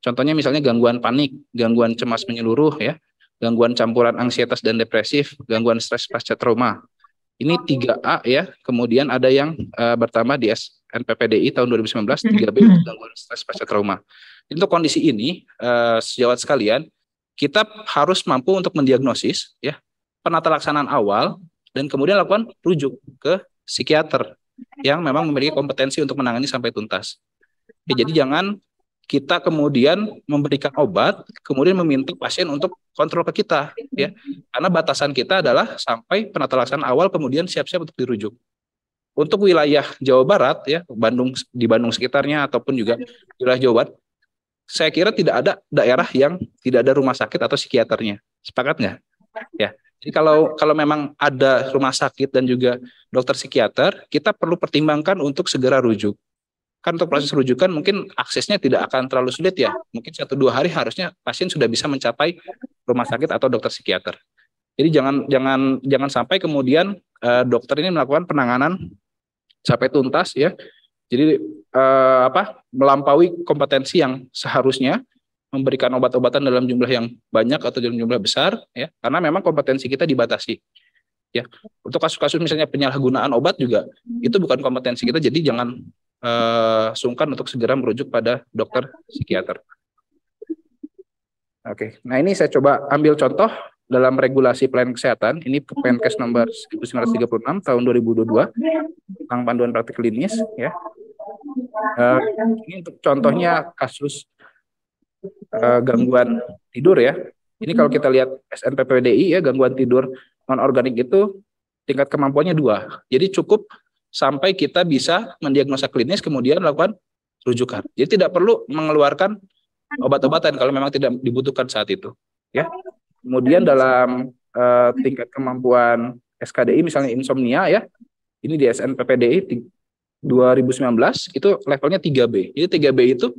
Contohnya misalnya gangguan panik, gangguan cemas menyeluruh ya, gangguan campuran ansietas dan depresif, gangguan stres pasca trauma. Ini 3A ya. Kemudian ada yang bertambah di SNPPDI tahun 2019, 3B gangguan stres pasca trauma. Untuk kondisi ini sejawat sekalian, kita harus mampu untuk mendiagnosis ya, penata laksanaan awal dan kemudian lakukan rujuk ke psikiater yang memang memiliki kompetensi untuk menangani sampai tuntas. Ya, jadi jangan kita kemudian memberikan obat, kemudian meminta pasien untuk kontrol ke kita, ya. Karena batasan kita adalah sampai penata laksanaan awal, kemudian siap-siap untuk dirujuk. Untuk wilayah Jawa Barat, ya, di Bandung sekitarnya ataupun juga wilayah Jawa Barat, saya kira tidak ada daerah yang tidak ada rumah sakit atau psikiaternya. Sepakat nggak? Ya. Jadi kalau memang ada rumah sakit dan juga dokter psikiater, kita perlu pertimbangkan untuk segera rujuk. Kan untuk proses rujukan mungkin aksesnya tidak akan terlalu sulit ya. Mungkin 1-2 hari harusnya pasien sudah bisa mencapai rumah sakit atau dokter psikiater. Jadi jangan sampai kemudian dokter ini melakukan penanganan sampai tuntas ya. Jadi melampaui kompetensi yang seharusnya memberikan obat-obatan dalam jumlah yang banyak atau dalam jumlah besar ya. Karena memang kompetensi kita dibatasi. Ya. Untuk kasus-kasus misalnya penyalahgunaan obat juga itu bukan kompetensi kita, jadi jangan sungkan untuk segera merujuk pada dokter psikiater. Oke, nah ini saya coba ambil contoh dalam regulasi pelayanan kesehatan. Ini Kemenkes nomor 1936 tahun 2022 tentang panduan praktik klinis. Ya, ini untuk contohnya kasus gangguan tidur ya. Ini kalau kita lihat SNPPWDI ya, gangguan tidur non organik itu tingkat kemampuannya 2. Jadi cukup sampai kita bisa mendiagnosa klinis kemudian melakukan rujukan. Jadi tidak perlu mengeluarkan obat-obatan kalau memang tidak dibutuhkan saat itu. Ya. Kemudian dalam tingkat kemampuan SKDI misalnya insomnia ya, ini di SNPPDI 2019 itu levelnya 3B. Jadi 3B itu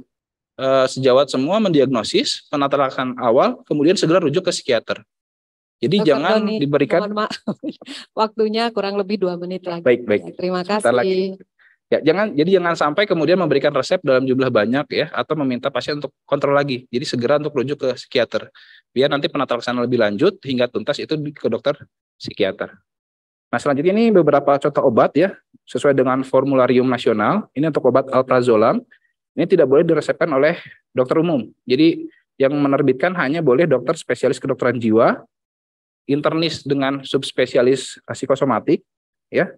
sejawat semua mendiagnosis, penata laksanaan awal, kemudian segera rujuk ke psikiater. Jadi Dr. jangan Doni, diberikan waktunya kurang lebih 2 menit lagi. Baik. Terima kasih. Ya, jangan sampai kemudian memberikan resep dalam jumlah banyak ya, atau meminta pasien untuk kontrol lagi. Jadi segera untuk rujuk ke psikiater. Biar nanti penata laksanaan lebih lanjut hingga tuntas itu ke dokter psikiater. Nah, selanjutnya ini beberapa contoh obat ya, sesuai dengan formularium nasional. Ini untuk obat alprazolam. Ini tidak boleh diresepkan oleh dokter umum. Jadi yang menerbitkan hanya boleh dokter spesialis kedokteran jiwa, internis dengan subspesialis psikosomatik, ya.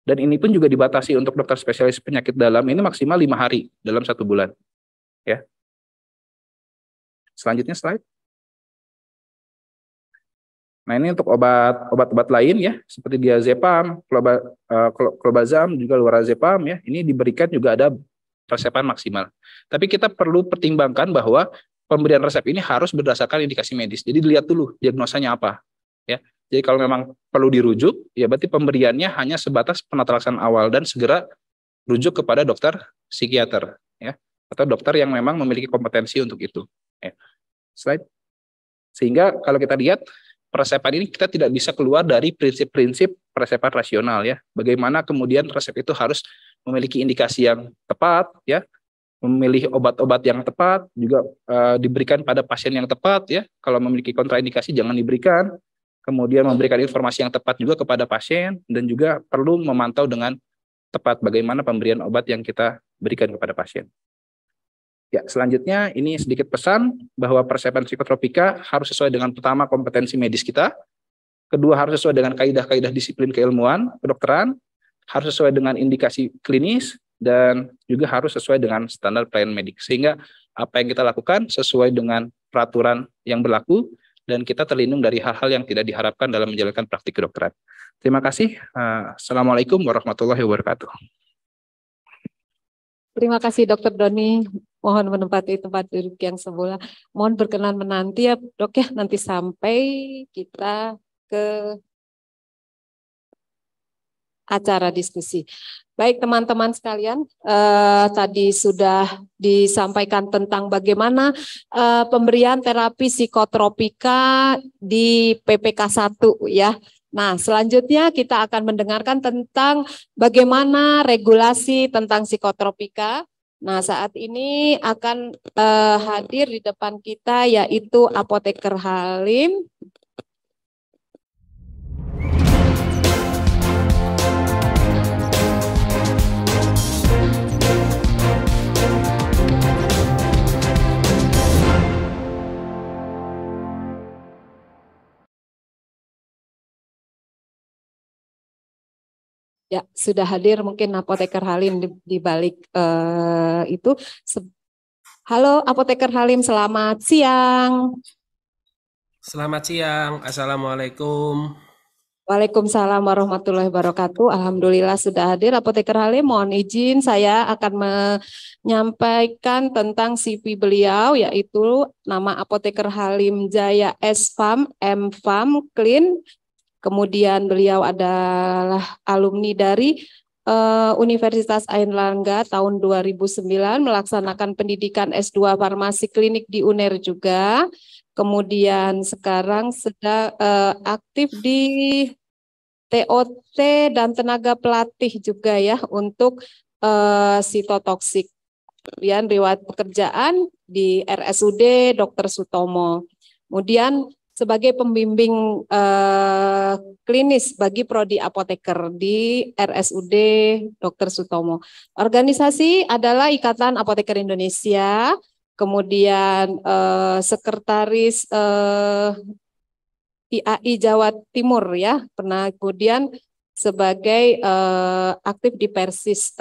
Dan ini pun juga dibatasi untuk dokter spesialis penyakit dalam ini maksimal 5 hari dalam 1 bulan, ya. Selanjutnya slide. Nah ini untuk obat-obat lain ya, seperti diazepam, clobazam, juga lorazepam ya. Ini diberikan juga ada resepan maksimal. Tapi kita perlu pertimbangkan bahwa pemberian resep ini harus berdasarkan indikasi medis. Jadi dilihat dulu diagnosanya apa. Ya, jadi kalau memang perlu dirujuk, ya berarti pemberiannya hanya sebatas penata laksanaan awal dan segera rujuk kepada dokter psikiater, ya, atau dokter yang memang memiliki kompetensi untuk itu. Ya. Slide. Sehingga kalau kita lihat peresepan ini kita tidak bisa keluar dari prinsip-prinsip peresepan rasional, ya. Bagaimana kemudian resep itu harus memiliki indikasi yang tepat, ya, memilih obat-obat yang tepat, juga diberikan pada pasien yang tepat, ya. Kalau memiliki kontraindikasi jangan diberikan. Kemudian memberikan informasi yang tepat juga kepada pasien, dan juga perlu memantau dengan tepat bagaimana pemberian obat yang kita berikan kepada pasien. Ya, selanjutnya ini sedikit pesan bahwa peresepan psikotropika harus sesuai dengan pertama kompetensi medis kita, kedua harus sesuai dengan kaidah-kaidah disiplin keilmuan, kedokteran, harus sesuai dengan indikasi klinis, dan juga harus sesuai dengan standar pelayanan medik. Sehingga apa yang kita lakukan sesuai dengan peraturan yang berlaku, dan kita terlindung dari hal-hal yang tidak diharapkan dalam menjalankan praktik kedokteran. Terima kasih. Assalamualaikum warahmatullahi wabarakatuh. Terima kasih Dr. Doni. Mohon menempati tempat duduk yang semula. Mohon berkenan menanti ya Dok ya, nanti sampai kita ke acara diskusi. Baik teman-teman sekalian, tadi sudah disampaikan tentang bagaimana pemberian terapi psikotropika di PPK 1 ya. Nah, selanjutnya kita akan mendengarkan tentang bagaimana regulasi tentang psikotropika. Nah, saat ini akan hadir di depan kita yaitu Apoteker Halim. Ya, sudah hadir mungkin Apoteker Halim di balik itu. Halo Apoteker Halim, selamat siang. Selamat siang, Assalamualaikum. Waalaikumsalam warahmatullahi wabarakatuh. Alhamdulillah sudah hadir Apoteker Halim. Mohon izin saya akan menyampaikan tentang CV beliau, yaitu nama Apoteker Halim Jaya S. Farm, M. Farm, Clean. Kemudian beliau adalah alumni dari Universitas Airlangga tahun 2009, melaksanakan pendidikan S2 Farmasi Klinik di UNER juga. Kemudian sekarang sedang aktif di TOT dan tenaga pelatih juga ya untuk sitotoksik. Kemudian riwayat pekerjaan di RSUD Dr. Sutomo. Kemudian sebagai pembimbing klinis bagi prodi apoteker di RSUD Dr. Sutomo. Organisasi adalah Ikatan Apoteker Indonesia, kemudian sekretaris IAI Jawa Timur ya, pernah kemudian sebagai aktif di Persis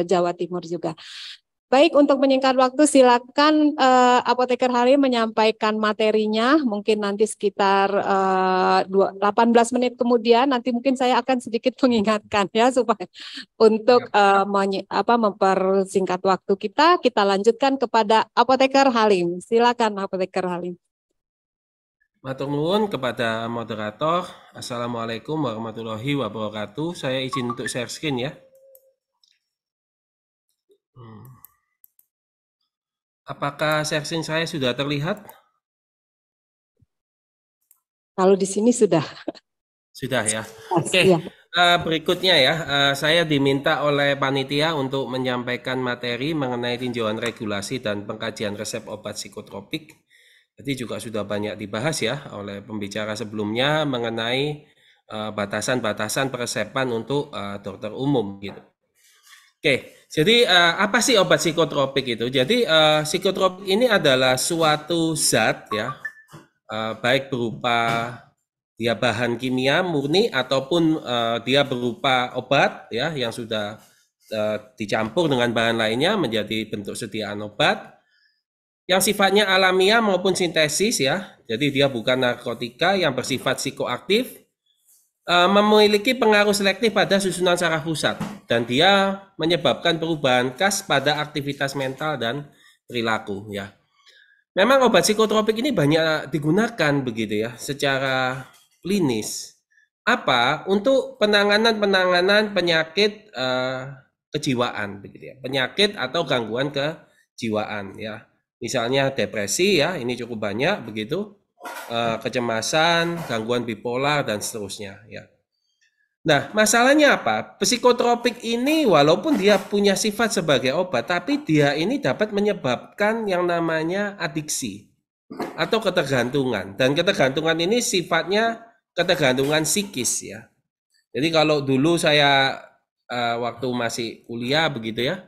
Jawa Timur juga. Baik, untuk menyingkat waktu silakan Apoteker Halim menyampaikan materinya, mungkin nanti sekitar 18 menit kemudian, nanti mungkin saya akan sedikit mengingatkan ya supaya untuk mempersingkat waktu kita lanjutkan kepada Apoteker Halim. Silakan Apoteker Halim. Matur nuwun kepada moderator. Assalamualaikum warahmatullahi wabarakatuh. Saya izin untuk share screen ya. Apakah share screen saya sudah terlihat? Kalau di sini sudah. Sudah ya. Oke. Berikutnya ya, saya diminta oleh panitia untuk menyampaikan materi mengenai tinjauan regulasi dan pengkajian resep obat psikotropik. Jadi juga sudah banyak dibahas ya oleh pembicara sebelumnya mengenai batasan-batasan peresepan untuk dokter umum gitu. Oke, jadi apa sih obat psikotropik itu? Jadi psikotropik ini adalah suatu zat ya, baik berupa dia bahan kimia murni ataupun dia berupa obat ya yang sudah dicampur dengan bahan lainnya menjadi bentuk sediaan obat yang sifatnya alamiah maupun sintesis ya. Jadi dia bukan narkotika yang bersifat psikoaktif, memiliki pengaruh selektif pada susunan saraf pusat dan dia menyebabkan perubahan khas pada aktivitas mental dan perilaku ya. Memang obat psikotropik ini banyak digunakan begitu ya secara klinis. Apa? Untuk penanganan penyakit kejiwaan begitu ya. Penyakit atau gangguan kejiwaan ya. Misalnya depresi ya, ini cukup banyak begitu. Kecemasan, gangguan bipolar dan seterusnya ya. Nah, masalahnya apa? Psikotropik ini walaupun dia punya sifat sebagai obat, tapi dia ini dapat menyebabkan yang namanya adiksi atau ketergantungan. Dan ketergantungan ini sifatnya ketergantungan psikis ya. Jadi kalau dulu saya waktu masih kuliah begitu ya,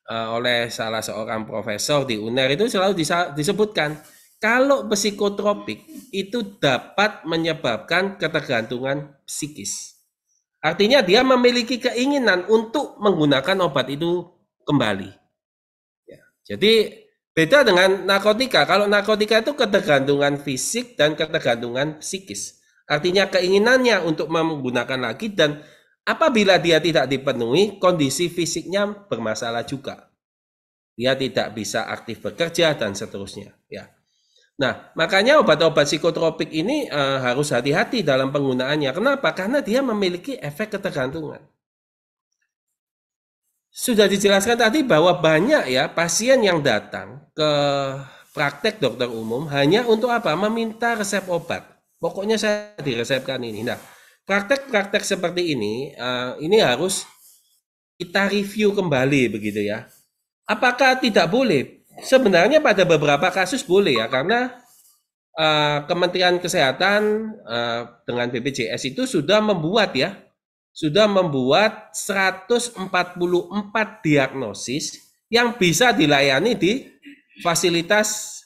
oleh salah seorang profesor di UNER itu selalu disebutkan kalau psikotropik itu dapat menyebabkan ketergantungan psikis. Artinya dia memiliki keinginan untuk menggunakan obat itu kembali. Ya, jadi beda dengan narkotika. Kalau narkotika itu ketergantungan fisik dan ketergantungan psikis. Artinya keinginannya untuk menggunakan lagi dan apabila dia tidak dipenuhi, kondisi fisiknya bermasalah juga. Dia tidak bisa aktif bekerja dan seterusnya. Ya. Nah, makanya obat-obat psikotropik ini harus hati-hati dalam penggunaannya. Kenapa? Karena dia memiliki efek ketergantungan. Sudah dijelaskan tadi bahwa banyak ya pasien yang datang ke praktek dokter umum hanya untuk apa? Meminta resep obat. Pokoknya saya diresepkan ini. Nah, praktek-praktek seperti ini harus kita review kembali begitu ya. Apakah tidak boleh? Sebenarnya pada beberapa kasus boleh ya, karena Kementerian Kesehatan dengan BPJS itu sudah membuat 144 diagnosis yang bisa dilayani di fasilitas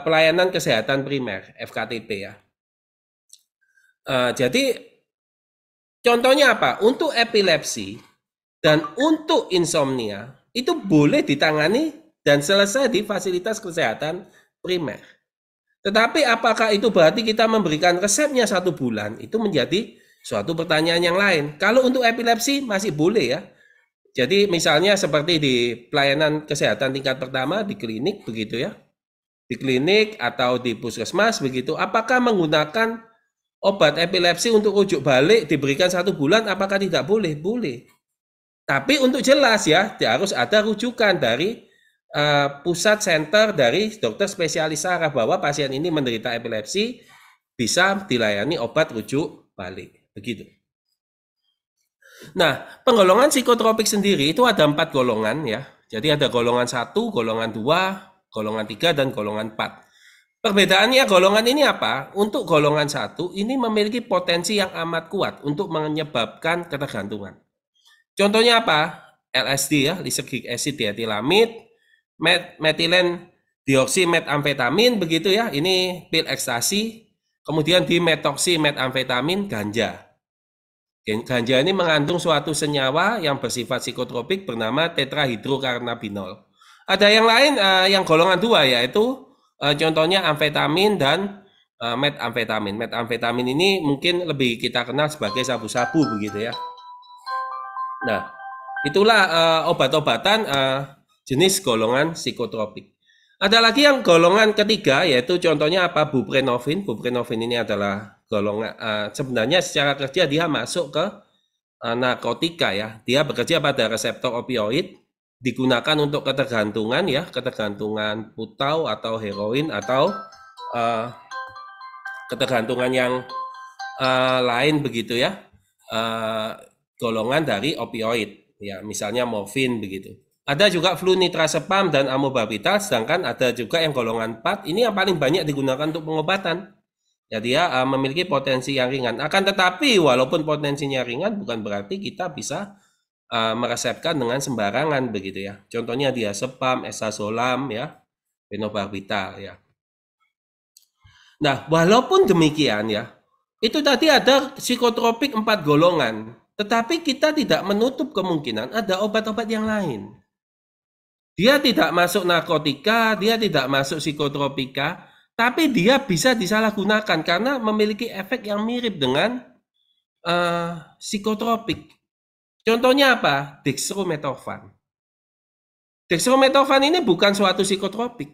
pelayanan kesehatan primer FKTP ya. Jadi Contohnya apa? Untuk epilepsi dan untuk insomnia itu boleh ditangani dan selesai di fasilitas kesehatan primer. Tetapi apakah itu berarti kita memberikan resepnya 1 bulan? Itu menjadi suatu pertanyaan yang lain. Kalau untuk epilepsi masih boleh ya. Jadi misalnya seperti di pelayanan kesehatan tingkat pertama di klinik begitu ya. Di klinik atau di puskesmas begitu. Apakah menggunakan obat epilepsi untuk rujuk balik diberikan 1 bulan? Apakah tidak boleh? Boleh. Tapi untuk jelas ya, harus ada rujukan dari pusat center dari dokter spesialis saraf bahwa pasien ini menderita epilepsi bisa dilayani obat rujuk balik. Begitu. Nah, penggolongan psikotropik sendiri itu ada 4 golongan ya. Jadi ada golongan 1, golongan 2, golongan 3, dan golongan 4. Perbedaannya golongan ini apa? Untuk golongan 1 ini memiliki potensi yang amat kuat untuk menyebabkan ketergantungan. Contohnya apa? LSD ya, lysergic acid dietilamid, metilen dioksimetamfetamin begitu ya. Ini pil ekstasi. Kemudian dimetoksimetamfetamin ganja. Ganja ini mengandung suatu senyawa yang bersifat psikotropik bernama tetrahidrocannabinol. Ada yang lain yang golongan 2 yaitu contohnya amfetamin dan metamfetamin. Metamfetamin ini mungkin lebih kita kenal sebagai sabu-sabu begitu ya. Nah, itulah obat-obatan jenis golongan psikotropik. Ada lagi yang golongan ketiga yaitu contohnya apa? Buprenorfin. Buprenorfin ini adalah golongan sebenarnya secara kerja dia masuk ke narkotika ya. Dia bekerja pada reseptor opioid, digunakan untuk ketergantungan ya, ketergantungan putau atau heroin atau ketergantungan yang lain begitu ya. Golongan dari opioid ya, misalnya morfin begitu. Ada juga flunitrazepam dan amobarbital, sedangkan ada juga yang golongan 4 ini yang paling banyak digunakan untuk pengobatan. Ya, dia memiliki potensi yang ringan. Akan tetapi walaupun potensinya ringan bukan berarti kita bisa meresepkan dengan sembarangan begitu ya. Contohnya diazepam, esazolam ya, phenobarbital ya. Nah, walaupun demikian ya, itu tadi ada psikotropik 4 golongan. Tetapi kita tidak menutup kemungkinan ada obat-obat yang lain. Dia tidak masuk narkotika, dia tidak masuk psikotropika, tapi dia bisa disalahgunakan karena memiliki efek yang mirip dengan psikotropik. Contohnya apa? Dextromethorphan. Dextromethorphan ini bukan suatu psikotropik.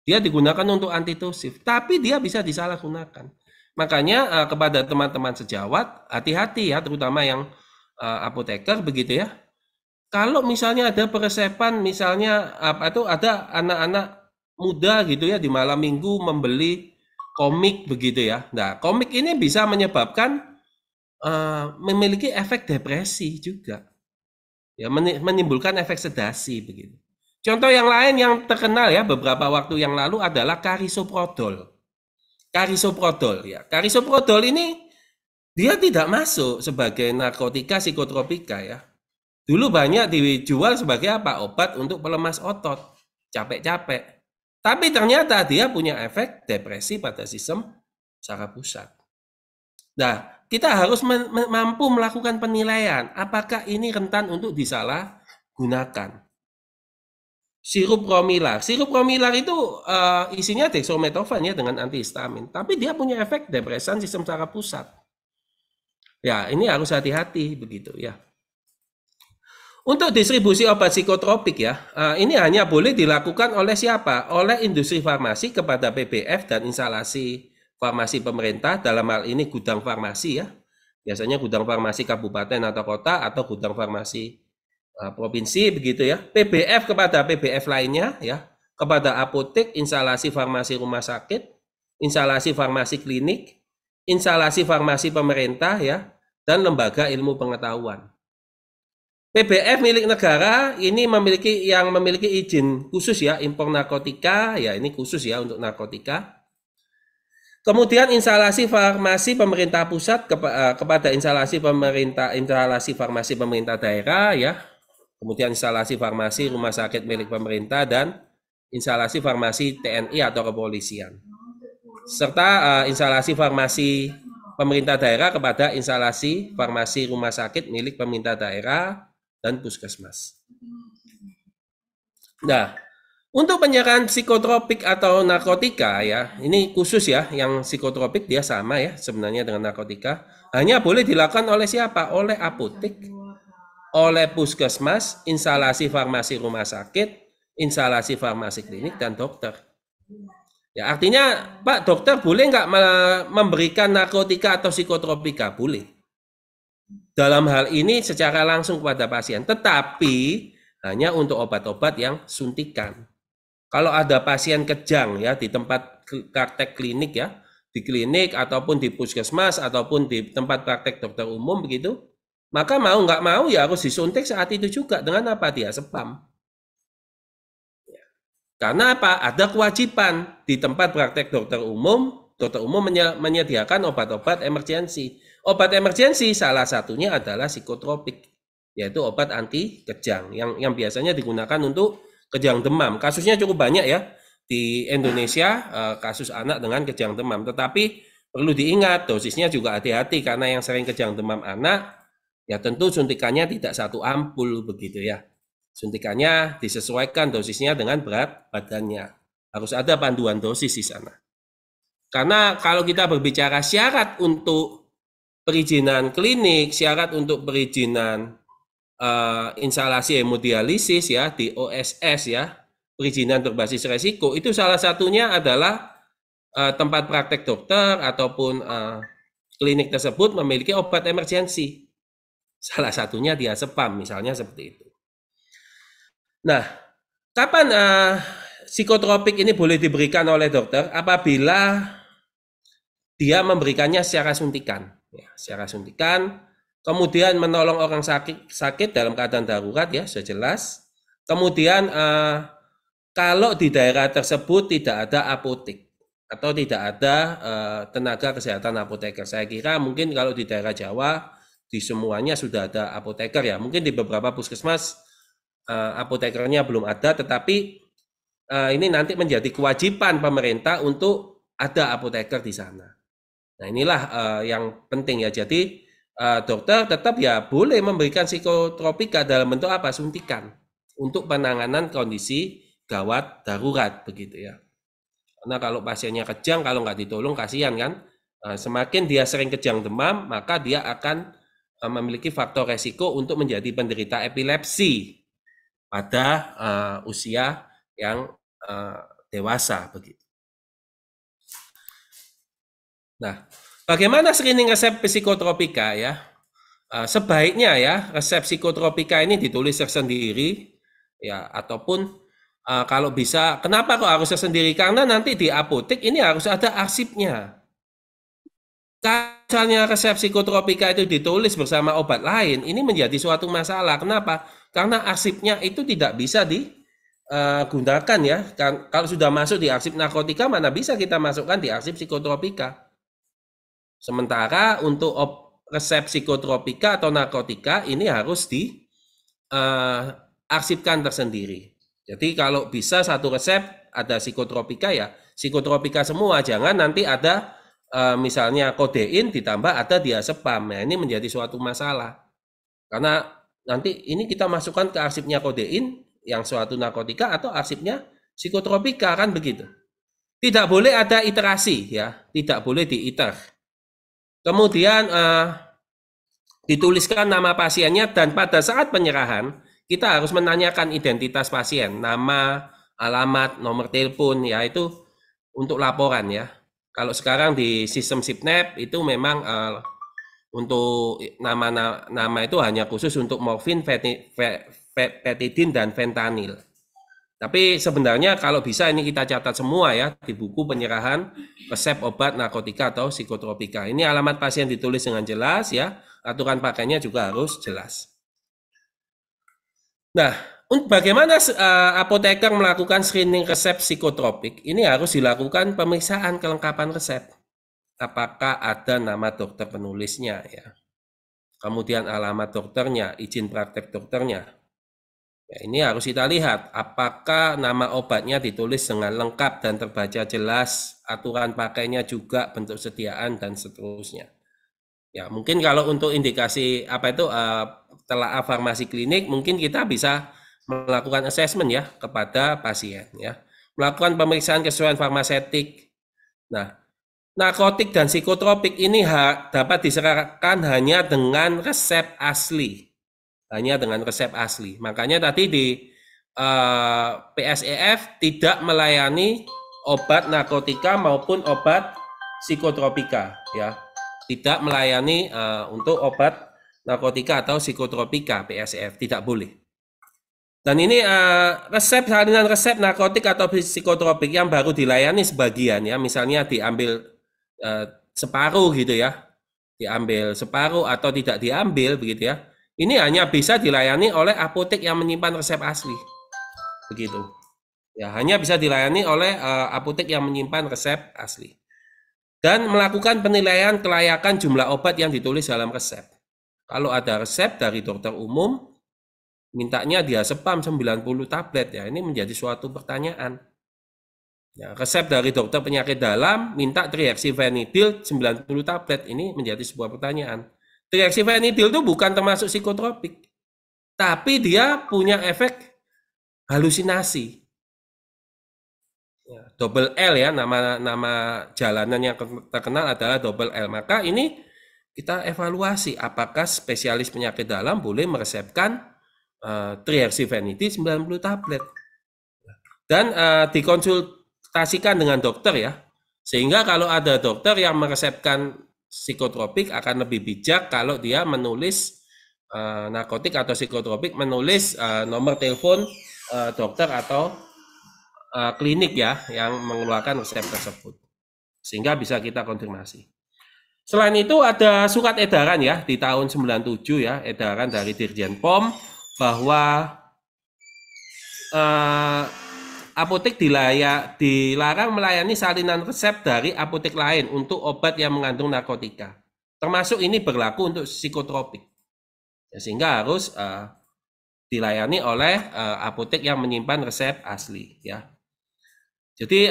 Dia digunakan untuk antitusiv, tapi dia bisa disalahgunakan. Makanya kepada teman-teman sejawat, hati-hati ya, terutama yang apoteker begitu ya. Kalau misalnya ada peresepan, misalnya apa itu ada anak-anak muda gitu ya di malam minggu membeli komik begitu ya. Nah, komik ini bisa menyebabkan memiliki efek depresi juga. Ya, menimbulkan efek sedasi begitu. Contoh yang lain yang terkenal ya beberapa waktu yang lalu adalah karisoprodol. Karisoprodol ya. Karisoprodol ini dia tidak masuk sebagai narkotika psikotropika ya. Dulu banyak dijual sebagai apa? Obat untuk pelemas otot, capek-capek. Tapi ternyata dia punya efek depresi pada sistem saraf pusat. Nah, kita harus mampu melakukan penilaian apakah ini rentan untuk disalahgunakan. Sirup Promilar. Sirup Promilar itu isinya dextromethorphan ya dengan antihistamin. Tapi dia punya efek depresan sistem saraf pusat. Ya, ini harus hati-hati begitu ya. Untuk distribusi obat psikotropik ya, ini hanya boleh dilakukan oleh siapa? Oleh industri farmasi kepada PBF dan instalasi farmasi pemerintah, dalam hal ini gudang farmasi ya. Biasanya gudang farmasi kabupaten atau kota atau gudang farmasi provinsi begitu ya. PBF kepada PBF lainnya ya, kepada apotek, instalasi farmasi rumah sakit, instalasi farmasi klinik, instalasi farmasi pemerintah ya, dan lembaga ilmu pengetahuan. PBF milik negara ini memiliki izin khusus ya, impor narkotika ya, ini khusus ya untuk narkotika. Kemudian instalasi farmasi pemerintah pusat kepada instalasi farmasi pemerintah daerah ya. Kemudian instalasi farmasi rumah sakit milik pemerintah dan instalasi farmasi TNI atau kepolisian. Serta instalasi farmasi pemerintah daerah kepada instalasi farmasi rumah sakit milik pemerintah daerah dan puskesmas. Nah, untuk penyerahan psikotropik atau narkotika ya, ini khusus ya, yang psikotropik dia sama ya sebenarnya dengan narkotika, hanya boleh dilakukan oleh siapa? Oleh apotek, oleh puskesmas, instalasi farmasi rumah sakit, instalasi farmasi klinik, dan dokter. Ya, artinya Pak dokter boleh nggak memberikan narkotika atau psikotropika? Boleh. Dalam hal ini secara langsung kepada pasien, tetapi hanya untuk obat-obat yang suntikan. Kalau ada pasien kejang ya di tempat praktek klinik ya, di klinik ataupun di puskesmas ataupun di tempat praktek dokter umum begitu, maka mau nggak mau ya harus disuntik saat itu juga. Dengan apa? Dia spam. Karena apa? Ada kewajiban di tempat praktek dokter umum menyediakan obat-obat emergensi. Obat emergensi salah satunya adalah psikotropik, yaitu obat anti kejang yang biasanya digunakan untuk kejang demam. Kasusnya cukup banyak ya di Indonesia, kasus anak dengan kejang demam. Tetapi perlu diingat dosisnya juga hati-hati, karena yang sering kejang demam anak ya tentu suntikannya tidak satu ampul begitu ya. Suntikannya disesuaikan dosisnya dengan berat badannya. Harus ada panduan dosis di sana. Karena kalau kita berbicara syarat untuk perizinan klinik, syarat untuk perizinan instalasi hemodialisis ya di OSS ya, perizinan berbasis resiko, itu salah satunya adalah tempat praktek dokter ataupun klinik tersebut memiliki obat emergensi. Salah satunya dia spam misalnya seperti itu. Nah, kapan psikotropik ini boleh diberikan oleh dokter? Apabila dia memberikannya secara suntikan, ya, secara suntikan, kemudian menolong orang sakit dalam keadaan darurat ya, sudah jelas. Kemudian kalau di daerah tersebut tidak ada apotek atau tidak ada tenaga kesehatan apoteker, saya kira mungkin kalau di daerah Jawa di semuanya sudah ada apoteker ya. Mungkin di beberapa puskesmas apotekernya belum ada, tetapi ini nanti menjadi kewajiban pemerintah untuk ada apoteker di sana. Nah inilah yang penting ya. Jadi dokter tetap ya boleh memberikan psikotropika dalam bentuk apa? Suntikan untuk penanganan kondisi gawat darurat begitu ya. Karena kalau pasiennya kejang, kalau nggak ditolong kasihan kan. Semakin dia sering kejang demam, maka dia akan memiliki faktor resiko untuk menjadi penderita epilepsi pada usia yang dewasa begitu. Nah, bagaimana screening resep psikotropika ya? Sebaiknya ya resep psikotropika ini ditulis tersendiri ya, ataupun kalau bisa, kenapa kok harus tersendiri? Karena nanti di apotek ini harus ada arsipnya. Misalnya resep psikotropika itu ditulis bersama obat lain, ini menjadi suatu masalah. Kenapa? Karena arsipnya itu tidak bisa digunakan ya. Kalau sudah masuk di arsip narkotika, mana bisa kita masukkan di arsip psikotropika. Sementara untuk resep psikotropika atau narkotika ini harus diarsipkan tersendiri. Jadi kalau bisa satu resep ada psikotropika ya, psikotropika semua. Jangan nanti ada misalnya kodein ditambah ada diazepam. Nah, ini menjadi suatu masalah. Karena nanti ini kita masukkan ke arsipnya kodein yang suatu narkotika atau arsipnya psikotropika kan begitu. Tidak boleh ada iterasi ya, tidak boleh diiter. Kemudian dituliskan nama pasiennya dan pada saat penyerahan kita harus menanyakan identitas pasien, nama, alamat, nomor telepon ya, itu untuk laporan ya. Kalau sekarang di sistem SIPNEP itu memang untuk nama itu hanya khusus untuk morfin, petidin, dan fentanyl. Tapi sebenarnya kalau bisa ini kita catat semua ya di buku penyerahan resep obat narkotika atau psikotropika. Ini alamat pasien ditulis dengan jelas ya, aturan pakainya juga harus jelas. Nah, bagaimana apoteker melakukan screening resep psikotropik? Ini harus dilakukan pemeriksaan kelengkapan resep. Apakah ada nama dokter penulisnya ya. Kemudian alamat dokternya, izin praktek dokternya. Ya, ini harus kita lihat apakah nama obatnya ditulis dengan lengkap dan terbaca jelas, aturan pakainya juga, bentuk sediaan dan seterusnya. Ya, mungkin kalau untuk indikasi apa itu telaah farmasi klinik, mungkin kita bisa melakukan assessment ya kepada pasien ya. Melakukan pemeriksaan kesesuaian farmasetik. Nah, narkotik dan psikotropik ini dapat diserahkan hanya dengan resep asli. Hanya dengan resep asli. Makanya tadi di PSEF tidak melayani obat narkotika maupun obat psikotropika ya. Tidak melayani untuk obat narkotika atau psikotropika PSEF, tidak boleh. Dan ini salinan resep narkotik atau psikotropik yang baru dilayani sebagian ya, misalnya diambil separuh gitu ya, diambil separuh atau tidak diambil begitu ya. Ini hanya bisa dilayani oleh apotek yang menyimpan resep asli, begitu. Ya, hanya bisa dilayani oleh apotek yang menyimpan resep asli. Dan melakukan penilaian kelayakan jumlah obat yang ditulis dalam resep. Kalau ada resep dari dokter umum, mintanya diazepam 90 tablet ya, ini menjadi suatu pertanyaan. Ya, resep dari dokter penyakit dalam minta trihexyphenidyl 90 tablet, ini menjadi sebuah pertanyaan. Trihexyphenidyl itu bukan termasuk psikotropik, tapi dia punya efek halusinasi. Ya, double L ya, nama jalanan yang terkenal adalah double L. Maka ini kita evaluasi apakah spesialis penyakit dalam boleh meresepkan trihexyphenidyl 90 tablet. Dan dikonsultasikan dengan dokter ya. Sehingga kalau ada dokter yang meresepkan psikotropik akan lebih bijak kalau dia menulis narkotik atau psikotropik, menulis nomor telepon dokter atau klinik ya yang mengeluarkan resep tersebut, sehingga bisa kita konfirmasi. Selain itu ada surat edaran ya di tahun 97 ya, edaran dari Dirjen POM bahwa apotek dilarang melayani salinan resep dari apotek lain untuk obat yang mengandung narkotika. Termasuk ini berlaku untuk psikotropik. Ya, sehingga harus dilayani oleh apotek yang menyimpan resep asli ya. Jadi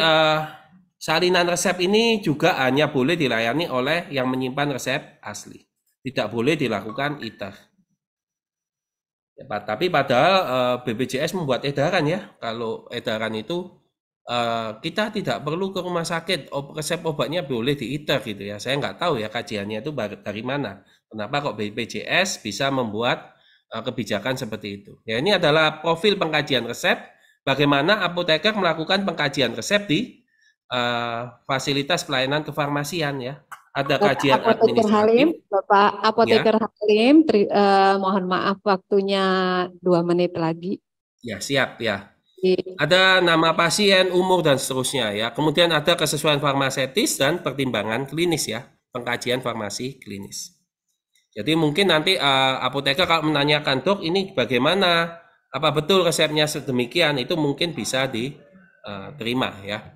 salinan resep ini juga hanya boleh dilayani oleh yang menyimpan resep asli. Tidak boleh dilakukan ITER. Ya, tapi padahal BPJS membuat edaran ya. Kalau edaran itu kita tidak perlu ke rumah sakit, resep obatnya boleh di ITER gitu ya. Saya nggak tahu ya kajiannya itu dari mana. Kenapa kok BPJS bisa membuat kebijakan seperti itu. Ya, ini adalah profil pengkajian resep. Bagaimana apoteker melakukan pengkajian resep di fasilitas pelayanan kefarmasian ya. Ada kajian administratif. Halim, Bapak Apoteker ya. Halim, mohon maaf waktunya 2 menit lagi. Ya, siap ya. Ada nama pasien, umur dan seterusnya ya. Kemudian ada kesesuaian farmasetis dan pertimbangan klinis ya, pengkajian farmasi klinis. Jadi mungkin nanti apoteker kalau menanyakan, "Dok, ini bagaimana? Apa betul resepnya sedemikian?" Itu mungkin bisa diterima ya.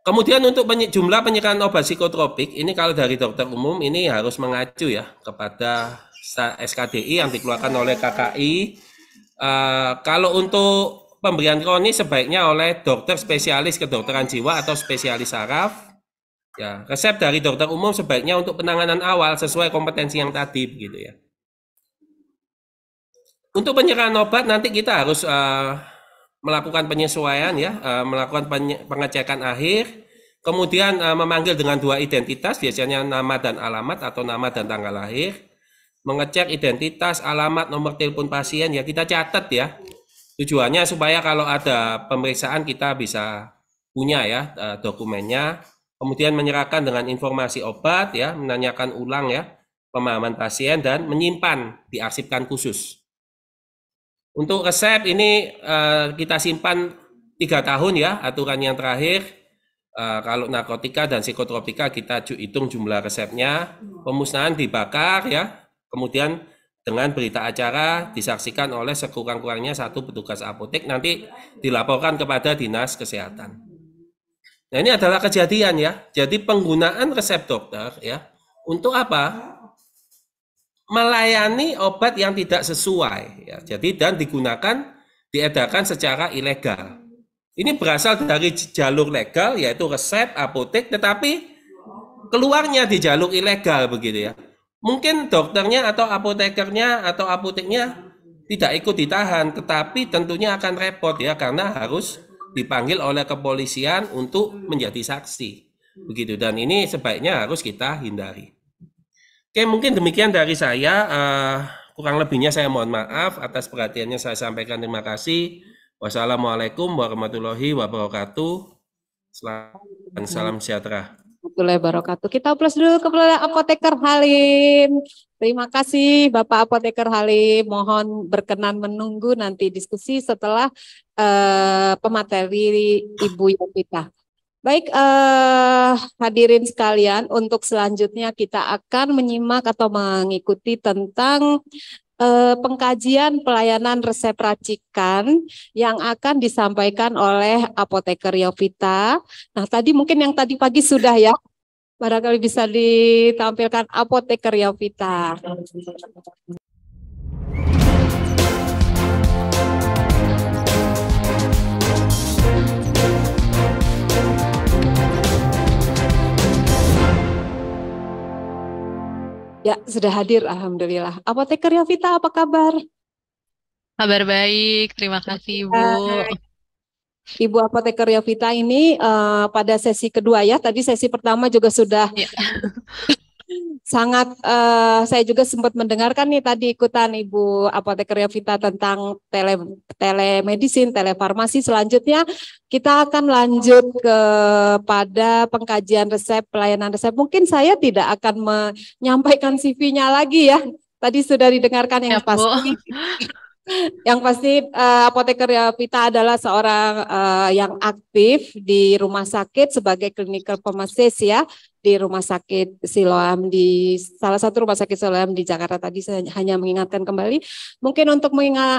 Kemudian untuk jumlah penyerahan obat psikotropik, ini kalau dari dokter umum ini harus mengacu ya kepada SKDI yang dikeluarkan oleh KKI. Kalau untuk pemberian kronis sebaiknya oleh dokter spesialis kedokteran jiwa atau spesialis saraf. Ya, resep dari dokter umum sebaiknya untuk penanganan awal sesuai kompetensi yang tadi begitu ya. Untuk penyerahan obat nanti kita harus melakukan penyesuaian ya, melakukan pengecekan akhir, kemudian memanggil dengan 2 identitas, biasanya nama dan alamat atau nama dan tanggal lahir, mengecek identitas, alamat, nomor telepon pasien ya, kita catat ya. Tujuannya supaya kalau ada pemeriksaan kita bisa punya ya dokumennya, kemudian menyerahkan dengan informasi obat ya, menanyakan ulang ya pemahaman pasien dan menyimpan, diarsipkan khusus. Untuk resep ini kita simpan 3 tahun ya, aturan yang terakhir. Kalau narkotika dan psikotropika kita hitung jumlah resepnya, pemusnahan dibakar ya, kemudian dengan berita acara disaksikan oleh sekurang-kurangnya 1 petugas apotek, nanti dilaporkan kepada Dinas Kesehatan. Nah, ini adalah kejadian ya. Jadi penggunaan resep dokter ya, untuk apa? Melayani obat yang tidak sesuai ya. Jadi dan diedarkan secara ilegal. Ini berasal dari jalur legal yaitu resep apotek, tetapi keluarnya di jalur ilegal begitu ya. Mungkin dokternya atau apotekernya atau apoteknya tidak ikut ditahan, tetapi tentunya akan repot ya karena harus dipanggil oleh kepolisian untuk menjadi saksi. Begitu, dan ini sebaiknya harus kita hindari. Oke, mungkin demikian dari saya. Kurang lebihnya saya mohon maaf atas perhatiannya, saya sampaikan terima kasih. Wassalamualaikum warahmatullahi wabarakatuh. Salam sejahtera. Warahmatullahi wabarakatuh. Kita plus dulu kepada Apoteker Halim. Terima kasih Bapak Apoteker Halim. Mohon berkenan menunggu nanti diskusi setelah pemateri Ibu Yovita. Baik, hadirin sekalian, untuk selanjutnya kita akan menyimak atau mengikuti tentang pengkajian pelayanan resep racikan yang akan disampaikan oleh Apoteker Yovita. Nah, tadi mungkin yang tadi pagi sudah ya, barangkali bisa ditampilkan Apoteker Yovita. Ya, sudah hadir, alhamdulillah. Apoteker Yovita, apa kabar? Kabar baik, terima kasih Ibu. Ibu Apoteker Yovita ini pada sesi kedua ya, tadi sesi pertama juga sudah sangat, saya juga sempat mendengarkan nih tadi ikutan Ibu Apoteker Yovita tentang telemedicine, telefarmasi. Selanjutnya kita akan lanjut kepada pengkajian resep, pelayanan resep. Mungkin saya tidak akan menyampaikan CV-nya lagi ya, tadi sudah didengarkan yang pasti. Yang pasti Apoteker Yovita adalah seorang yang aktif di rumah sakit sebagai clinical pharmacist ya, di rumah sakit Siloam, di salah satu rumah sakit Siloam di Jakarta. Tadi saya hanya mengingatkan kembali. Mungkin untuk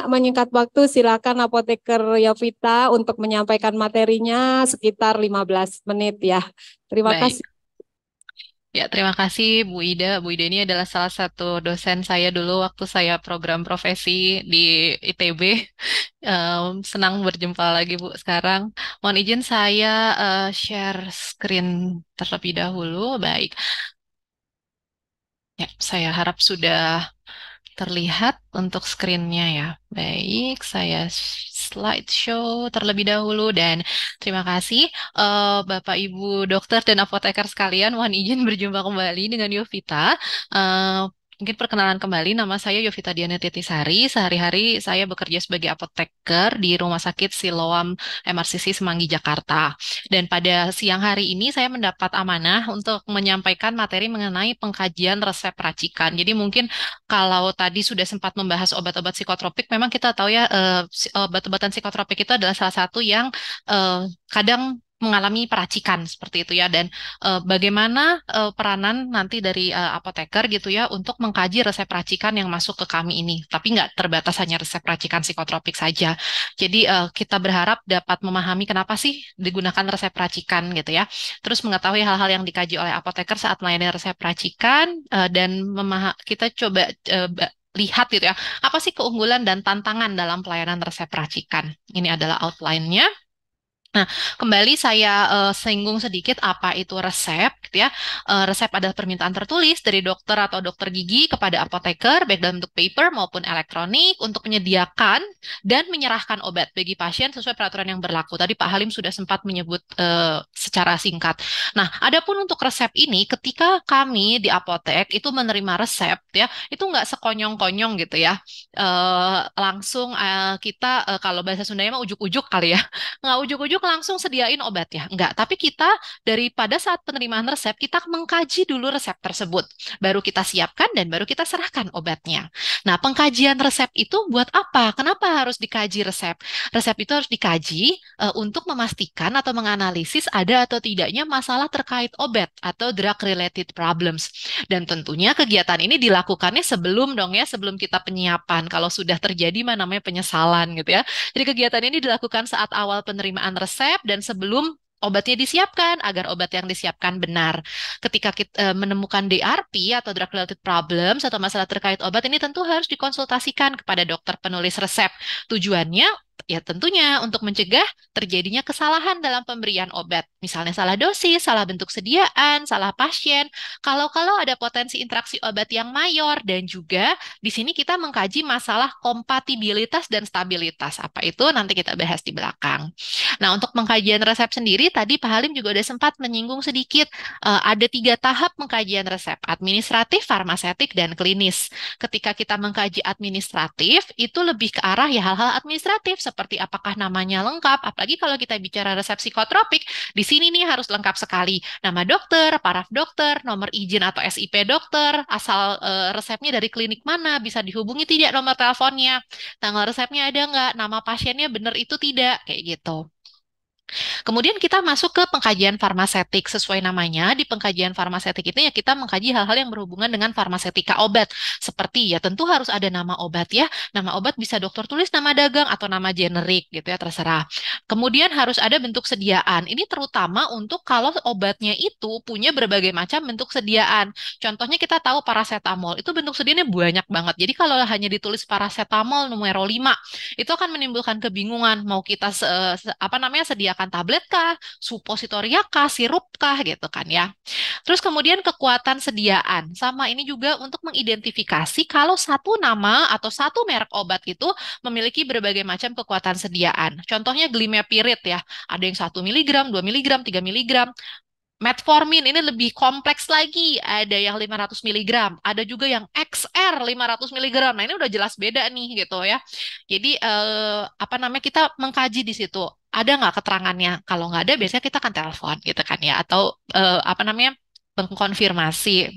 menyingkat waktu, silakan Apoteker Yovita untuk menyampaikan materinya sekitar 15 menit ya. Terima kasih. Ya, terima kasih Bu Ida. Bu Ida ini adalah salah satu dosen saya dulu waktu saya program profesi di ITB. Senang berjumpa lagi Bu sekarang. Mohon izin saya share screen terlebih dahulu. Baik. Ya, saya harap sudah terlihat untuk screen-nya ya. Baik, saya slideshow terlebih dahulu dan terima kasih Bapak Ibu dokter dan apoteker sekalian, mohon izin berjumpa kembali dengan Yovita. Mungkin perkenalan kembali, nama saya Yovita Diana Titisari. Sehari-hari saya bekerja sebagai apoteker di Rumah Sakit Siloam MRCC Semanggi, Jakarta. Dan pada siang hari ini saya mendapat amanah untuk menyampaikan materi mengenai pengkajian resep racikan. Jadi mungkin kalau tadi sudah sempat membahas obat-obat psikotropik, memang kita tahu ya obat-obatan psikotropik itu adalah salah satu yang kadang mengalami peracikan seperti itu ya, dan bagaimana peranan nanti dari apoteker gitu ya untuk mengkaji resep racikan yang masuk ke kami ini, tapi nggak terbatas hanya resep racikan psikotropik saja. Jadi kita berharap dapat memahami kenapa sih digunakan resep racikan gitu ya, terus mengetahui hal-hal yang dikaji oleh apoteker saat melayani resep racikan, dan kita coba lihat gitu ya, apa sih keunggulan dan tantangan dalam pelayanan resep racikan. Ini adalah outline-nya. Nah, kembali saya singgung sedikit apa itu resep, gitu ya. Resep adalah permintaan tertulis dari dokter atau dokter gigi kepada apoteker, baik dalam bentuk paper maupun elektronik, untuk menyediakan dan menyerahkan obat bagi pasien sesuai peraturan yang berlaku. Tadi Pak Halim sudah sempat menyebut secara singkat. Nah, adapun untuk resep ini, ketika kami di apotek itu menerima resep, ya, itu nggak sekonyong-konyong gitu ya. Langsung kita, kalau bahasa Sundanya mah ujuk-ujuk kali ya, nggak ujuk-ujuk langsung sediain obat ya, enggak. Tapi kita daripada saat penerimaan resep, kita mengkaji dulu resep tersebut. Baru kita siapkan dan baru kita serahkan obatnya. Nah, pengkajian resep itu buat apa? Kenapa harus dikaji resep? Resep itu harus dikaji untuk memastikan atau menganalisis ada atau tidaknya masalah terkait obat atau drug-related problems. Dan tentunya kegiatan ini dilakukannya sebelum dong ya, sebelum kita penyiapan. Kalau sudah terjadi namanya penyesalan gitu ya. Jadi kegiatan ini dilakukan saat awal penerimaan resep dan sebelum obatnya disiapkan, agar obat yang disiapkan benar. Ketika kita menemukan DRP atau drug related problems atau masalah terkait obat, ini tentu harus dikonsultasikan kepada dokter penulis resep. Tujuannya Ya tentunya untuk mencegah terjadinya kesalahan dalam pemberian obat. Misalnya salah dosis, salah bentuk sediaan, salah pasien. Kalau ada potensi interaksi obat yang mayor, dan juga di sini kita mengkaji masalah kompatibilitas dan stabilitas. Apa itu? Nanti kita bahas di belakang. Nah, untuk pengkajian resep sendiri, tadi Pak Halim juga udah sempat menyinggung sedikit. Ada 3 tahap pengkajian resep: administratif, farmasetik, dan klinis. Ketika kita mengkaji administratif, itu lebih ke arah ya hal-hal administratif, seperti apakah namanya lengkap, apalagi kalau kita bicara resep psikotropik, di sini nih harus lengkap sekali. Nama dokter, paraf dokter, nomor izin atau SIP dokter, asal resepnya dari klinik mana, bisa dihubungi tidak nomor teleponnya, tanggal resepnya ada nggak, nama pasiennya benar itu tidak, kayak gitu. Kemudian kita masuk ke pengkajian farmasetik. Sesuai namanya, di pengkajian farmasetik itu ya kita mengkaji hal-hal yang berhubungan dengan farmasetika obat. Seperti ya tentu harus ada nama obat ya. Nama obat bisa dokter tulis nama dagang atau nama generik gitu ya, terserah. Kemudian harus ada bentuk sediaan. Ini terutama untuk kalau obatnya itu punya berbagai macam bentuk sediaan. Contohnya kita tahu paracetamol, itu bentuk sediaannya banyak banget. Jadi kalau hanya ditulis paracetamol numero 5, itu akan menimbulkan kebingungan. Mau kita sediakan tablet kah, supositoria kah, sirup kah, gitu kan ya. Terus kemudian kekuatan sediaan. Sama ini juga untuk mengidentifikasi kalau satu nama atau satu merek obat itu memiliki berbagai macam kekuatan sediaan. Contohnya Glimepiride ya, ada yang 1 mg, 2 mg, 3 mg. Metformin ini lebih kompleks lagi, ada yang 500 mg, ada juga yang XR 500 mg. Nah, ini udah jelas beda nih gitu ya. Jadi kita mengkaji di situ. Ada nggak keterangannya? Kalau nggak ada, biasanya kita akan telepon gitu kan ya, atau mengkonfirmasi.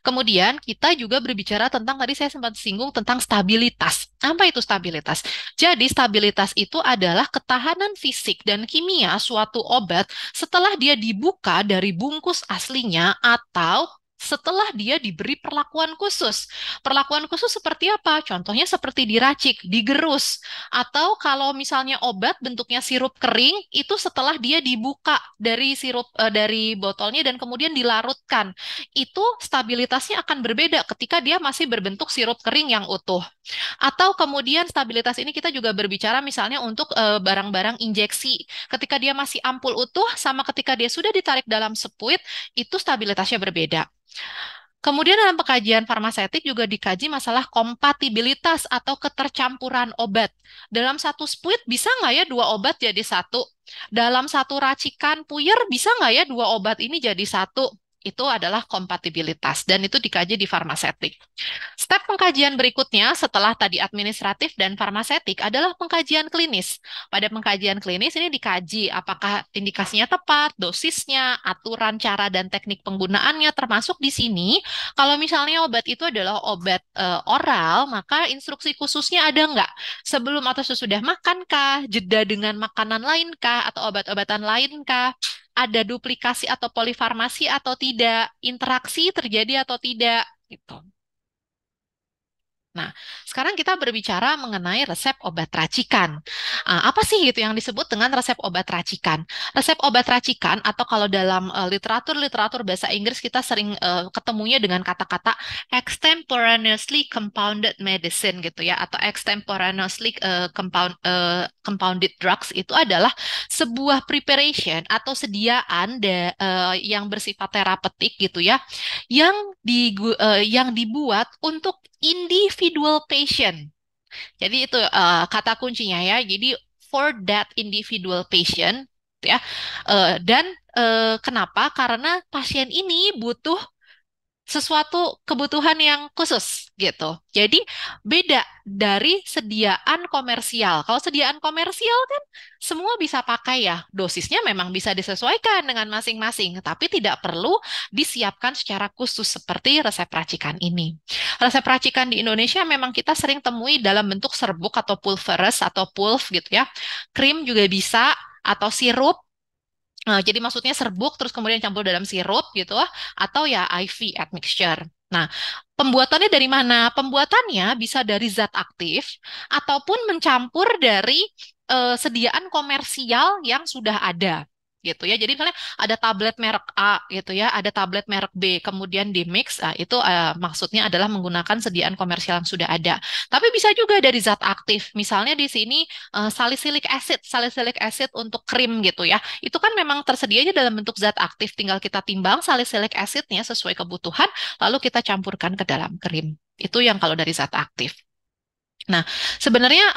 Kemudian kita juga berbicara tentang, tadi saya sempat singgung tentang stabilitas. Apa itu stabilitas? Jadi stabilitas itu adalah ketahanan fisik dan kimia suatu obat setelah dia dibuka dari bungkus aslinya atau setelah dia diberi perlakuan khusus. Perlakuan khusus seperti apa? Contohnya seperti diracik, digerus, atau kalau misalnya obat bentuknya sirup kering, itu setelah dia dibuka dari dari botolnya dan kemudian dilarutkan. Itu stabilitasnya akan berbeda ketika dia masih berbentuk sirup kering yang utuh. Atau kemudian stabilitas ini kita juga berbicara misalnya untuk barang-barang injeksi. Ketika dia masih ampul utuh sama ketika dia sudah ditarik dalam sepuit, itu stabilitasnya berbeda. Kemudian dalam pengkajian farmasetik juga dikaji masalah kompatibilitas atau ketercampuran obat. Dalam satu spuit bisa nggak ya 2 obat jadi satu? Dalam satu racikan puyer bisa nggak ya 2 obat ini jadi satu? Itu adalah kompatibilitas dan itu dikaji di farmasetik. Step pengkajian berikutnya setelah tadi administratif dan farmasetik adalah pengkajian klinis. Pada pengkajian klinis ini dikaji apakah indikasinya tepat, dosisnya, aturan cara dan teknik penggunaannya, termasuk di sini kalau misalnya obat itu adalah obat oral, maka instruksi khususnya ada nggak? Sebelum atau sesudah makan kah? Jeda dengan makanan lain kah? Atau obat-obatan lain kah? Ada duplikasi atau polifarmasi atau tidak, interaksi terjadi atau tidak, gitu. Nah, sekarang kita berbicara mengenai resep obat racikan. Apa sih itu yang disebut dengan resep obat racikan? Resep obat racikan atau kalau dalam literatur bahasa Inggris kita sering ketemunya dengan kata-kata extemporaneously compounded medicine gitu ya, atau extemporaneously compounded drugs. Itu adalah sebuah preparation atau sediaan yang bersifat terapeutik gitu ya, yang dibuat untuk individual patient. Jadi itu kata kuncinya ya. Jadi for that individual patient ya. Dan kenapa? Karena pasien ini butuh sesuatu kebutuhan yang khusus gitu. Jadi beda dari sediaan komersial. Kalau sediaan komersial kan semua bisa pakai ya. Dosisnya memang bisa disesuaikan dengan masing-masing, tapi tidak perlu disiapkan secara khusus seperti resep racikan ini. Resep racikan di Indonesia memang kita sering temui dalam bentuk serbuk atau pulveres atau pulv gitu ya. Krim juga bisa atau sirup. Jadi maksudnya serbuk terus kemudian campur dalam sirup gitu atau ya IV admixture. Nah, pembuatannya dari mana? Pembuatannya bisa dari zat aktif ataupun mencampur dari sediaan komersial yang sudah ada. gitu ya. Jadi misalnya ada tablet merek A gitu ya, ada tablet merek B, kemudian di mix, itu maksudnya adalah menggunakan sediaan komersial yang sudah ada. Tapi bisa juga dari zat aktif. Misalnya di sini salicylic acid untuk krim gitu ya. Itu kan memang tersedianya dalam bentuk zat aktif, tinggal kita timbang salicylic acidnya sesuai kebutuhan, lalu kita campurkan ke dalam krim. Itu yang kalau dari zat aktif. Nah, sebenarnya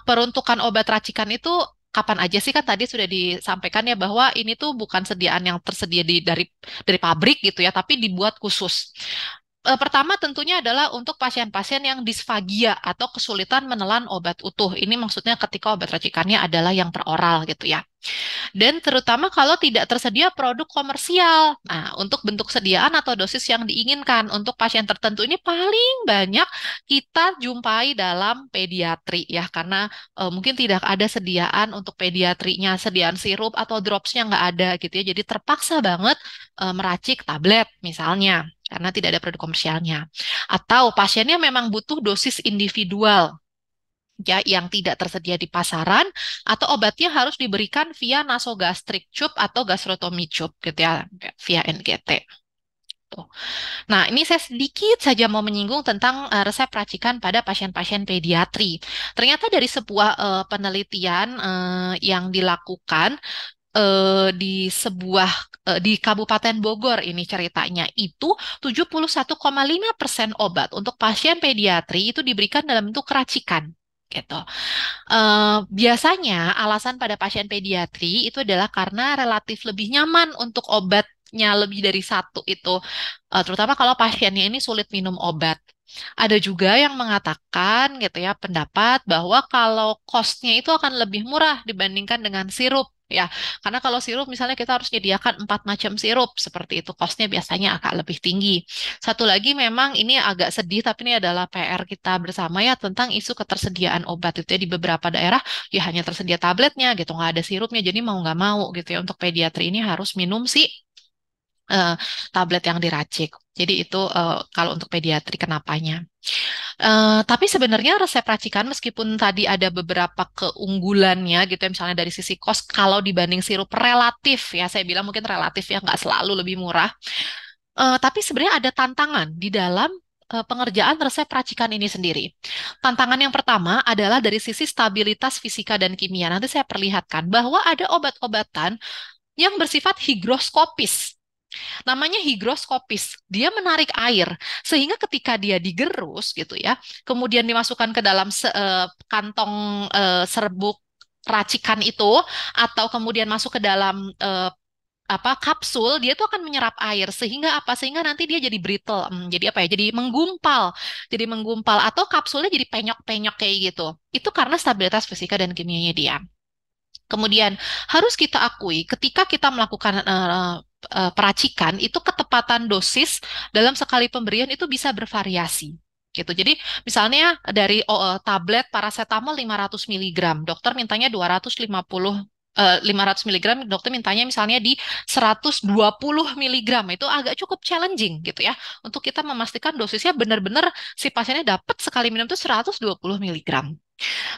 peruntukan obat racikan itu kapan aja sih, kan tadi sudah disampaikan ya bahwa ini tuh bukan sediaan yang tersedia dari pabrik gitu ya, tapi dibuat khusus. Pertama tentunya adalah untuk pasien-pasien yang disfagia atau kesulitan menelan obat utuh. Ini maksudnya ketika obat racikannya adalah yang peroral gitu ya. Dan terutama kalau tidak tersedia produk komersial. Nah, untuk bentuk sediaan atau dosis yang diinginkan untuk pasien tertentu ini paling banyak kita jumpai dalam pediatri ya, karena mungkin tidak ada sediaan untuk pediatrinya, sediaan sirup atau dropsnya nggak ada gitu ya. Jadi terpaksa banget meracik tablet misalnya, karena tidak ada produk komersialnya. Atau pasiennya memang butuh dosis individual ya yang tidak tersedia di pasaran, atau obatnya harus diberikan via nasogastric tube atau gastrostomy tube gitu ya, via NGT. Tuh. Nah, ini saya sedikit saja mau menyinggung tentang resep racikan pada pasien-pasien pediatri. Ternyata dari sebuah penelitian yang dilakukan di Kabupaten Bogor, ini ceritanya, itu 71,5% obat untuk pasien pediatri itu diberikan dalam bentuk racikan gitu. Biasanya alasan pada pasien pediatri itu adalah karena relatif lebih nyaman untuk obatnya lebih dari satu itu, terutama kalau pasiennya ini sulit minum obat. Ada juga yang mengatakan gitu ya, pendapat bahwa kalau cost-nya itu akan lebih murah dibandingkan dengan sirup ya, karena kalau sirup misalnya kita harus menyediakan 4 macam sirup seperti itu, cost-nya biasanya agak lebih tinggi. Satu lagi, memang ini agak sedih tapi ini adalah PR kita bersama ya, tentang isu ketersediaan obat itu ya. Di beberapa daerah ya hanya tersedia tabletnya gitu, nggak ada sirupnya, jadi mau nggak mau gitu ya, untuk pediatri ini harus minum si tablet yang diracik. Jadi itu kalau untuk pediatri kenapanya. Tapi sebenarnya resep racikan meskipun tadi ada beberapa keunggulannya gitu ya, misalnya dari sisi cost kalau dibanding sirup relatif ya, saya bilang mungkin relatif ya, nggak selalu lebih murah. Tapi sebenarnya ada tantangan di dalam pengerjaan resep racikan ini sendiri. Tantangan yang pertama adalah dari sisi stabilitas fisika dan kimia. Nanti saya perlihatkan bahwa ada obat-obatan yang bersifat higroskopis. Namanya higroskopis, dia menarik air sehingga ketika dia digerus gitu ya, kemudian dimasukkan ke dalam kantong serbuk racikan itu, atau kemudian masuk ke dalam kapsul, dia tuh akan menyerap air sehingga sehingga nanti dia jadi brittle, jadi jadi menggumpal, atau kapsulnya jadi penyok-penyok kayak gitu. Itu karena stabilitas fisika dan kimianya dia. Kemudian harus kita akui ketika kita melakukan peracikan itu, ketepatan dosis dalam sekali pemberian itu bisa bervariasi gitu. Jadi misalnya dari tablet paracetamol 500 mg, dokter mintanya 500 mg, dokter mintanya misalnya di 120 mg. Itu agak cukup challenging gitu ya, untuk kita memastikan dosisnya benar-benar si pasiennya dapat sekali minum itu 120 mg.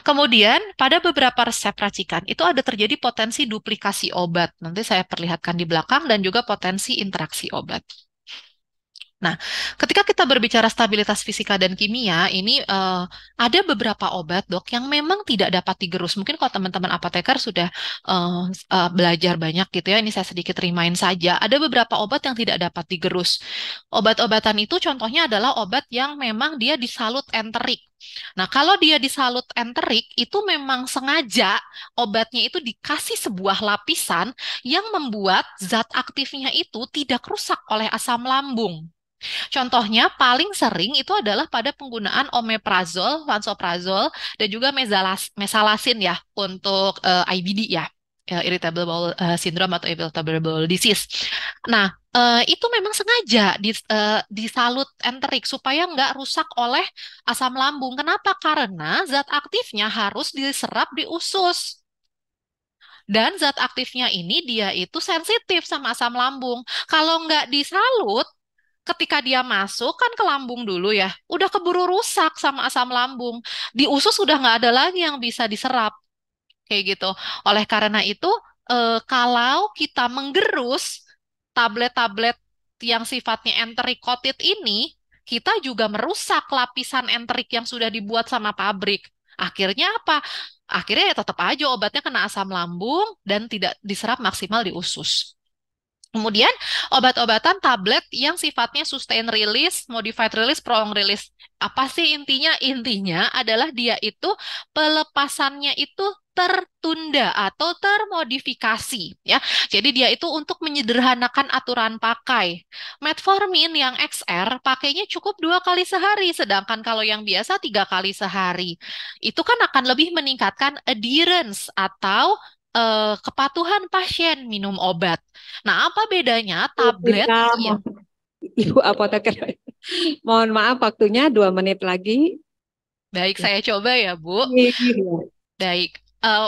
Kemudian pada beberapa resep racikan itu ada terjadi potensi duplikasi obat. Nanti saya perlihatkan di belakang, dan juga potensi interaksi obat. Nah, ketika kita berbicara stabilitas fisika dan kimia, ini ada beberapa obat dok yang memang tidak dapat digerus. Mungkin kalau teman-teman apoteker sudah belajar banyak gitu ya, ini saya sedikit remind saja. Ada beberapa obat yang tidak dapat digerus. Obat-obatan itu contohnya adalah obat yang memang dia disalut enterik. Nah, kalau dia disalut enterik, itu memang sengaja obatnya itu dikasih sebuah lapisan yang membuat zat aktifnya itu tidak rusak oleh asam lambung. Contohnya paling sering itu adalah pada penggunaan omeprazol, lansoprazol, dan juga mesalasin ya untuk IBD ya, irritable bowel syndrome atau irritable bowel disease. Nah, itu memang sengaja disalut enterik supaya nggak rusak oleh asam lambung. Kenapa? Karena zat aktifnya harus diserap di usus. Dan zat aktifnya ini dia itu sensitif sama asam lambung. Kalau nggak disalut, ketika dia masuk kan ke lambung dulu ya, udah keburu rusak sama asam lambung. Di usus sudah nggak ada lagi yang bisa diserap. Kayak gitu. Oleh karena itu, kalau kita menggerus tablet-tablet yang sifatnya enteric coated ini, kita juga merusak lapisan enterik yang sudah dibuat sama pabrik. Akhirnya apa? Akhirnya ya tetap aja obatnya kena asam lambung dan tidak diserap maksimal di usus. Kemudian obat-obatan tablet yang sifatnya sustain release, modified release, prolonged release. Apa sih intinya? Intinya adalah dia itu pelepasannya itu tertunda atau termodifikasi ya. Jadi dia itu untuk menyederhanakan aturan pakai. Metformin yang XR pakainya cukup 2 kali sehari, sedangkan kalau yang biasa 3 kali sehari. Itu kan akan lebih meningkatkan adherence atau kepatuhan pasien minum obat. Nah, apa bedanya tablet? Iya. Ibu apoteker, mohon maaf waktunya 2 menit lagi. Baik, saya coba ya, Bu. Baik.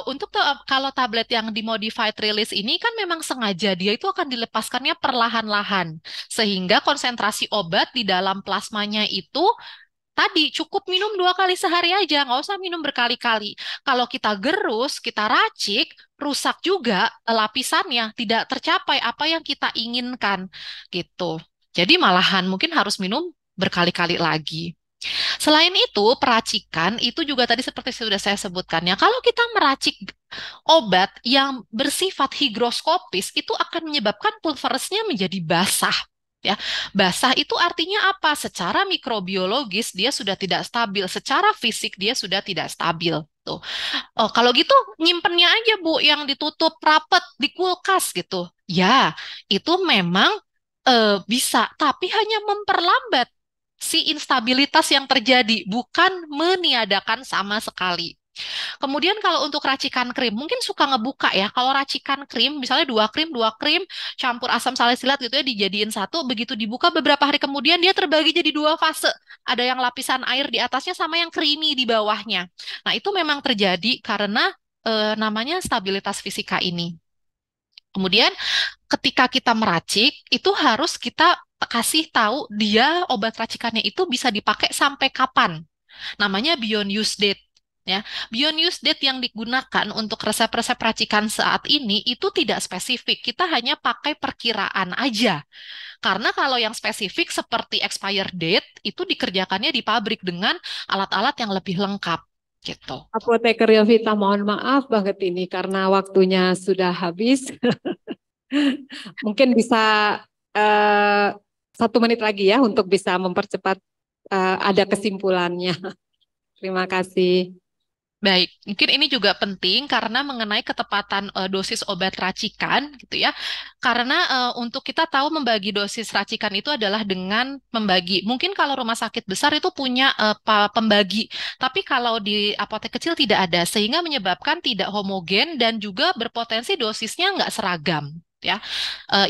Untuk kalau tablet yang di modified release ini kan memang sengaja dia itu akan dilepaskannya perlahan-lahan sehingga konsentrasi obat di dalam plasmanya itu tadi cukup minum 2 kali sehari aja, nggak usah minum berkali-kali. Kalau kita gerus, kita racik, rusak juga lapisannya, tidak tercapai apa yang kita inginkan gitu. Jadi malahan mungkin harus minum berkali-kali lagi. Selain itu, peracikan itu juga tadi seperti sudah saya sebutkan ya, kalau kita meracik obat yang bersifat higroskopis, itu akan menyebabkan pulveresnya menjadi basah. Ya, basah itu artinya apa? Secara mikrobiologis dia sudah tidak stabil, secara fisik dia sudah tidak stabil. Tuh. Oh, kalau gitu nyimpennya aja Bu yang ditutup rapet di kulkas gitu. Ya, itu memang bisa, tapi hanya memperlambat si instabilitas yang terjadi, bukan meniadakan sama sekali. Kemudian kalau untuk racikan krim, mungkin suka ngebuka ya. Kalau racikan krim, misalnya 2 krim, campur asam salisilat gitu ya, dijadiin satu, begitu dibuka beberapa hari kemudian dia terbagi jadi 2 fase. Ada yang lapisan air di atasnya sama yang creamy di bawahnya. Nah itu memang terjadi karena namanya stabilitas fisika ini. Kemudian ketika kita meracik, itu harus kita kasih tahu dia obat racikannya itu bisa dipakai sampai kapan. Namanya beyond use date. Ya, beyond use date yang digunakan untuk resep-resep racikan saat ini itu tidak spesifik. Kita hanya pakai perkiraan aja. Karena kalau yang spesifik seperti expired date itu dikerjakannya di pabrik dengan alat-alat yang lebih lengkap. Gitu. Apoteker Yovita, mohon maaf banget ini karena waktunya sudah habis. Mungkin bisa 1 menit lagi ya untuk bisa mempercepat ada kesimpulannya. Terima kasih. Baik, mungkin ini juga penting karena mengenai ketepatan dosis obat racikan gitu ya. Karena untuk kita tahu membagi dosis racikan itu adalah dengan membagi. Mungkin kalau rumah sakit besar itu punya pembagi, tapi kalau di apotek kecil tidak ada, sehingga menyebabkan tidak homogen dan juga berpotensi dosisnya nggak seragam. Ya,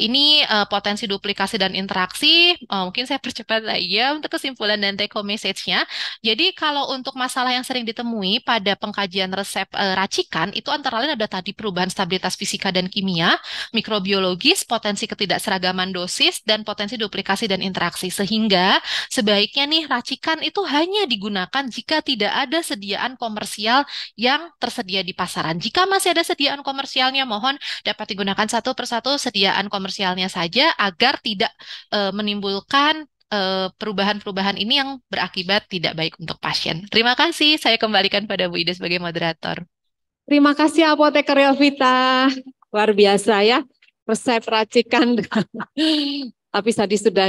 ini potensi duplikasi dan interaksi. Mungkin saya percepat lagi ya untuk kesimpulan dan take home message-nya. Jadi kalau untuk masalah yang sering ditemui pada pengkajian resep racikan itu antara lain ada tadi perubahan stabilitas fisika dan kimia, mikrobiologis, potensi ketidakseragaman dosis, dan potensi duplikasi dan interaksi. Sehingga sebaiknya nih racikan itu hanya digunakan jika tidak ada sediaan komersial yang tersedia di pasaran. Jika masih ada sediaan komersialnya, mohon dapat digunakan satu persatu sediaan komersialnya saja agar tidak menimbulkan perubahan-perubahan ini yang berakibat tidak baik untuk pasien. Terima kasih, saya kembalikan pada Bu Ida sebagai moderator. Terima kasih Apoteker Yovita, luar biasa ya resep racikan. Tapi tadi sudah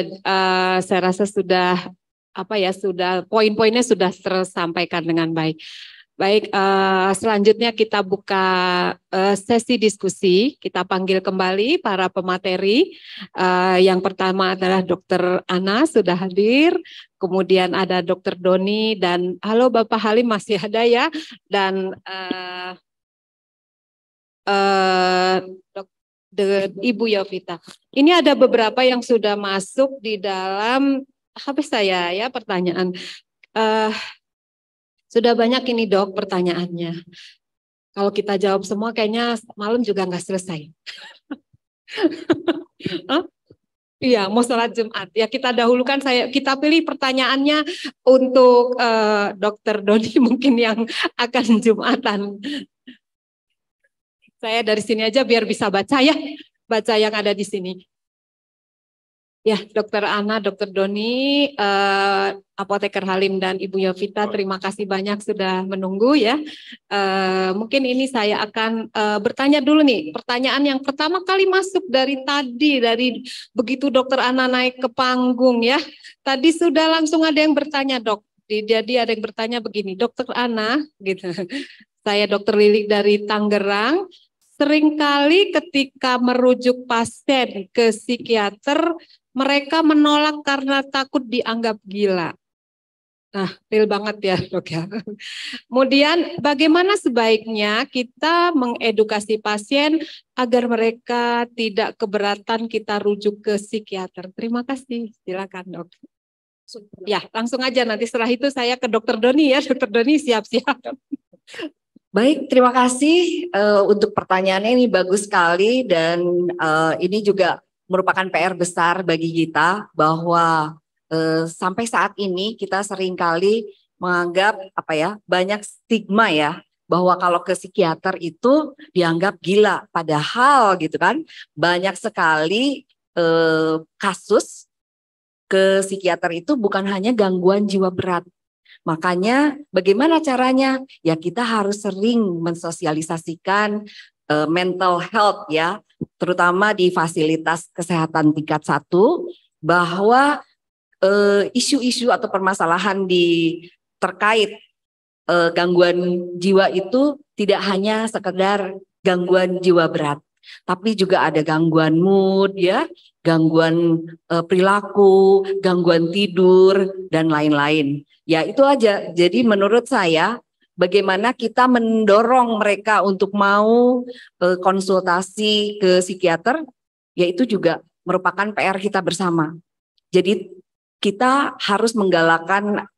saya rasa sudah sudah poin-poinnya sudah tersampaikan dengan baik. Baik, selanjutnya kita buka sesi diskusi. Kita panggil kembali para pemateri. Yang pertama adalah Dr. Ana sudah hadir. Kemudian ada Dr. Doni dan halo Bapak Halim masih ada ya. Dan Ibu Yovita. Ini ada beberapa yang sudah masuk di dalam habis saya ya pertanyaan. Sudah banyak ini Dok pertanyaannya. Kalau kita jawab semua kayaknya malam juga nggak selesai. Iya, mau sholat Jumat. Ya kita dahulukan kita pilih pertanyaannya untuk Dr. Doni mungkin yang akan Jumatan. Saya dari sini aja biar bisa baca ya, baca yang ada di sini. Ya, Dokter Ana, Dokter Doni, Apoteker Halim dan Ibu Yovita, terima kasih banyak sudah menunggu ya. Mungkin ini saya akan bertanya dulu nih. Pertanyaan yang pertama kali masuk dari tadi, dari begitu Dokter Ana naik ke panggung ya. Tadi sudah langsung ada yang bertanya, Dok. Jadi ada yang bertanya begini, Dokter Ana, gitu. Saya Dokter Lilik dari Tangerang. Seringkali ketika merujuk pasien ke psikiater, mereka menolak karena takut dianggap gila. Nah, real banget ya, Dok ya. Kemudian bagaimana sebaiknya kita mengedukasi pasien agar mereka tidak keberatan kita rujuk ke psikiater? Terima kasih. Silakan, Dok. Ya, langsung aja nanti setelah itu saya ke Dokter Doni ya. Dokter Doni siap-siap. Baik, terima kasih untuk pertanyaannya, ini bagus sekali dan ini juga merupakan PR besar bagi kita bahwa sampai saat ini kita seringkali menganggap banyak stigma ya bahwa kalau ke psikiater itu dianggap gila, padahal gitu kan banyak sekali kasus ke psikiater itu bukan hanya gangguan jiwa berat. Makanya bagaimana caranya? Ya kita harus sering mensosialisasikan mental health ya, terutama di fasilitas kesehatan tingkat 1, bahwa isu-isu atau permasalahan terkait gangguan jiwa itu tidak hanya sekedar gangguan jiwa berat, tapi juga ada gangguan mood ya, gangguan perilaku, gangguan tidur dan lain-lain. Ya itu aja. Jadi menurut saya bagaimana kita mendorong mereka untuk mau konsultasi ke psikiater, yaitu juga merupakan PR kita bersama. Jadi kita harus menggalakkan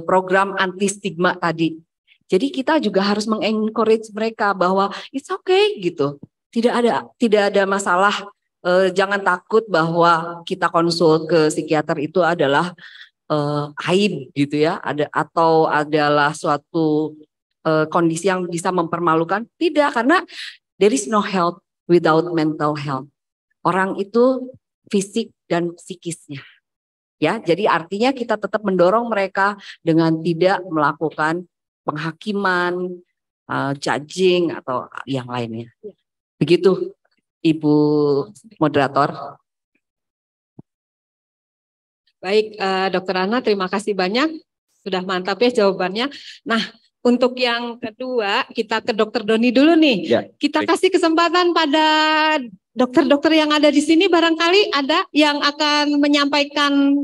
program anti stigma tadi. Jadi kita juga harus mengencourage mereka bahwa it's okay gitu. Tidak ada masalah. Jangan takut bahwa kita konsul ke psikiater itu adalah aib gitu ya, atau adalah suatu kondisi yang bisa mempermalukan. Tidak, karena there is no health without mental health. Orang itu fisik dan psikisnya. Ya, jadi artinya kita tetap mendorong mereka dengan tidak melakukan penghakiman, judging atau yang lainnya. Begitu, Ibu Moderator. Baik, Dokter Ana, terima kasih banyak. Sudah mantap ya jawabannya. Nah, untuk yang kedua, kita ke Dokter Doni dulu nih. Ya, kita kasih kesempatan pada dokter-dokter yang ada di sini, barangkali ada yang akan menyampaikan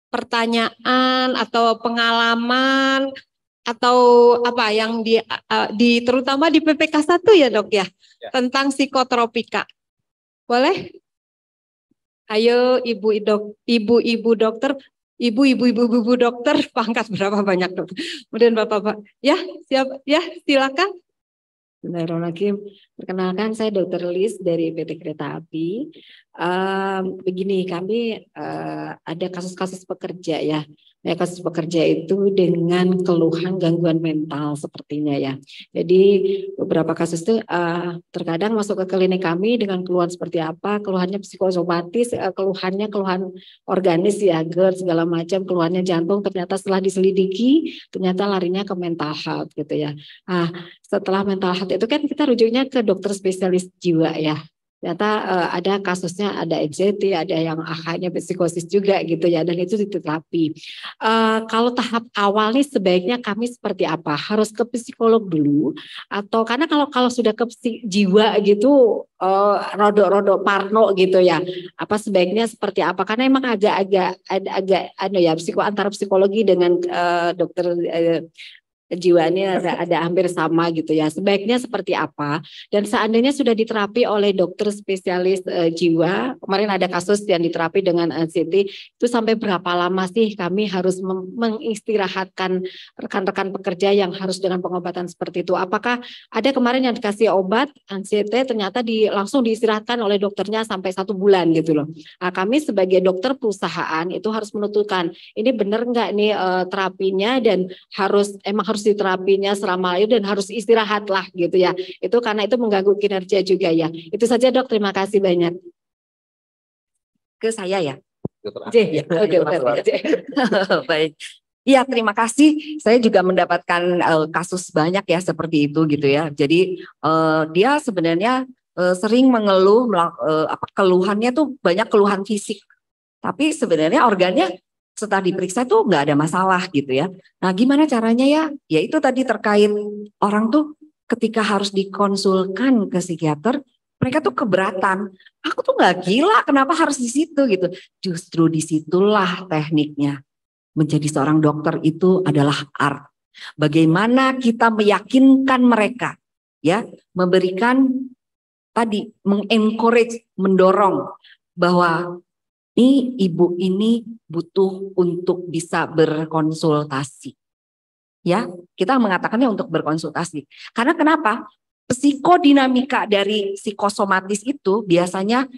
pertanyaan atau pengalaman atau apa yang terutama di PPK 1 ya, Dok ya, tentang psikotropika. Boleh? Ayo ibu-ibu dokter, ibu-ibu dokter, pangkat berapa banyak dokter. Kemudian bapak-bapak, ya siap, ya silakan. Bismillahirrahmanirrahim. Perkenalkan saya Dr. Lis dari PT Kereta Api. Begini, kami ada kasus-kasus pekerja ya. Nah, kasus pekerja itu dengan keluhan gangguan mental sepertinya ya. Jadi beberapa kasus itu terkadang masuk ke klinik kami dengan keluhan seperti apa, keluhannya psikosomatis, keluhan organis ya, GERD segala macam, keluhannya jantung, ternyata setelah diselidiki ternyata larinya ke mental health gitu ya. Setelah mental health itu kan kita rujuknya ke dokter spesialis jiwa ya. Ternyata ada kasusnya, ada anxiety, ada yang akhirnya psikosis juga gitu ya, dan itu diterapi. Kalau tahap awal nih sebaiknya kami seperti apa? Harus ke psikolog dulu atau karena kalau sudah ke jiwa gitu rodok-rodok parno gitu ya. Apa sebaiknya seperti apa? Karena emang agak antara psikologi dengan dokter jiwa ini ada hampir sama gitu ya. Sebaiknya seperti apa? Dan seandainya sudah diterapi oleh dokter spesialis jiwa, kemarin ada kasus yang diterapi dengan CT, itu sampai berapa lama sih kami harus mengistirahatkan rekan-rekan pekerja yang harus dengan pengobatan seperti itu? Apakah ada kemarin yang dikasih obat anxiety ternyata langsung diistirahatkan oleh dokternya sampai 1 bulan gitu loh. Nah, kami sebagai dokter perusahaan itu harus menentukan ini benar nggak nih terapinya dan emang harus mesti terapinya selama itu dan harus istirahat lah gitu ya. Itu karena itu mengganggu kinerja juga ya. Itu saja Dok, terima kasih banyak. Ke saya ya. Ya. Oke, baik. Iya, terima kasih. Saya juga mendapatkan kasus banyak ya seperti itu gitu ya. Jadi dia sebenarnya sering mengeluh, keluhannya tuh banyak keluhan fisik. Tapi sebenarnya organnya setelah diperiksa tuh nggak ada masalah gitu ya. Nah, gimana caranya ya? Ya itu tadi terkait orang tuh ketika harus dikonsulkan ke psikiater, mereka tuh keberatan. Aku tuh nggak gila, kenapa harus di situ gitu? Justru disitulah tekniknya. Menjadi seorang dokter itu adalah art. Bagaimana kita meyakinkan mereka, ya, memberikan tadi, mengencourage, mendorong bahwa ibu ini butuh untuk bisa berkonsultasi. Ya, kita mengatakannya untuk berkonsultasi. Karena kenapa? Psikodinamika dari psikosomatis itu biasanya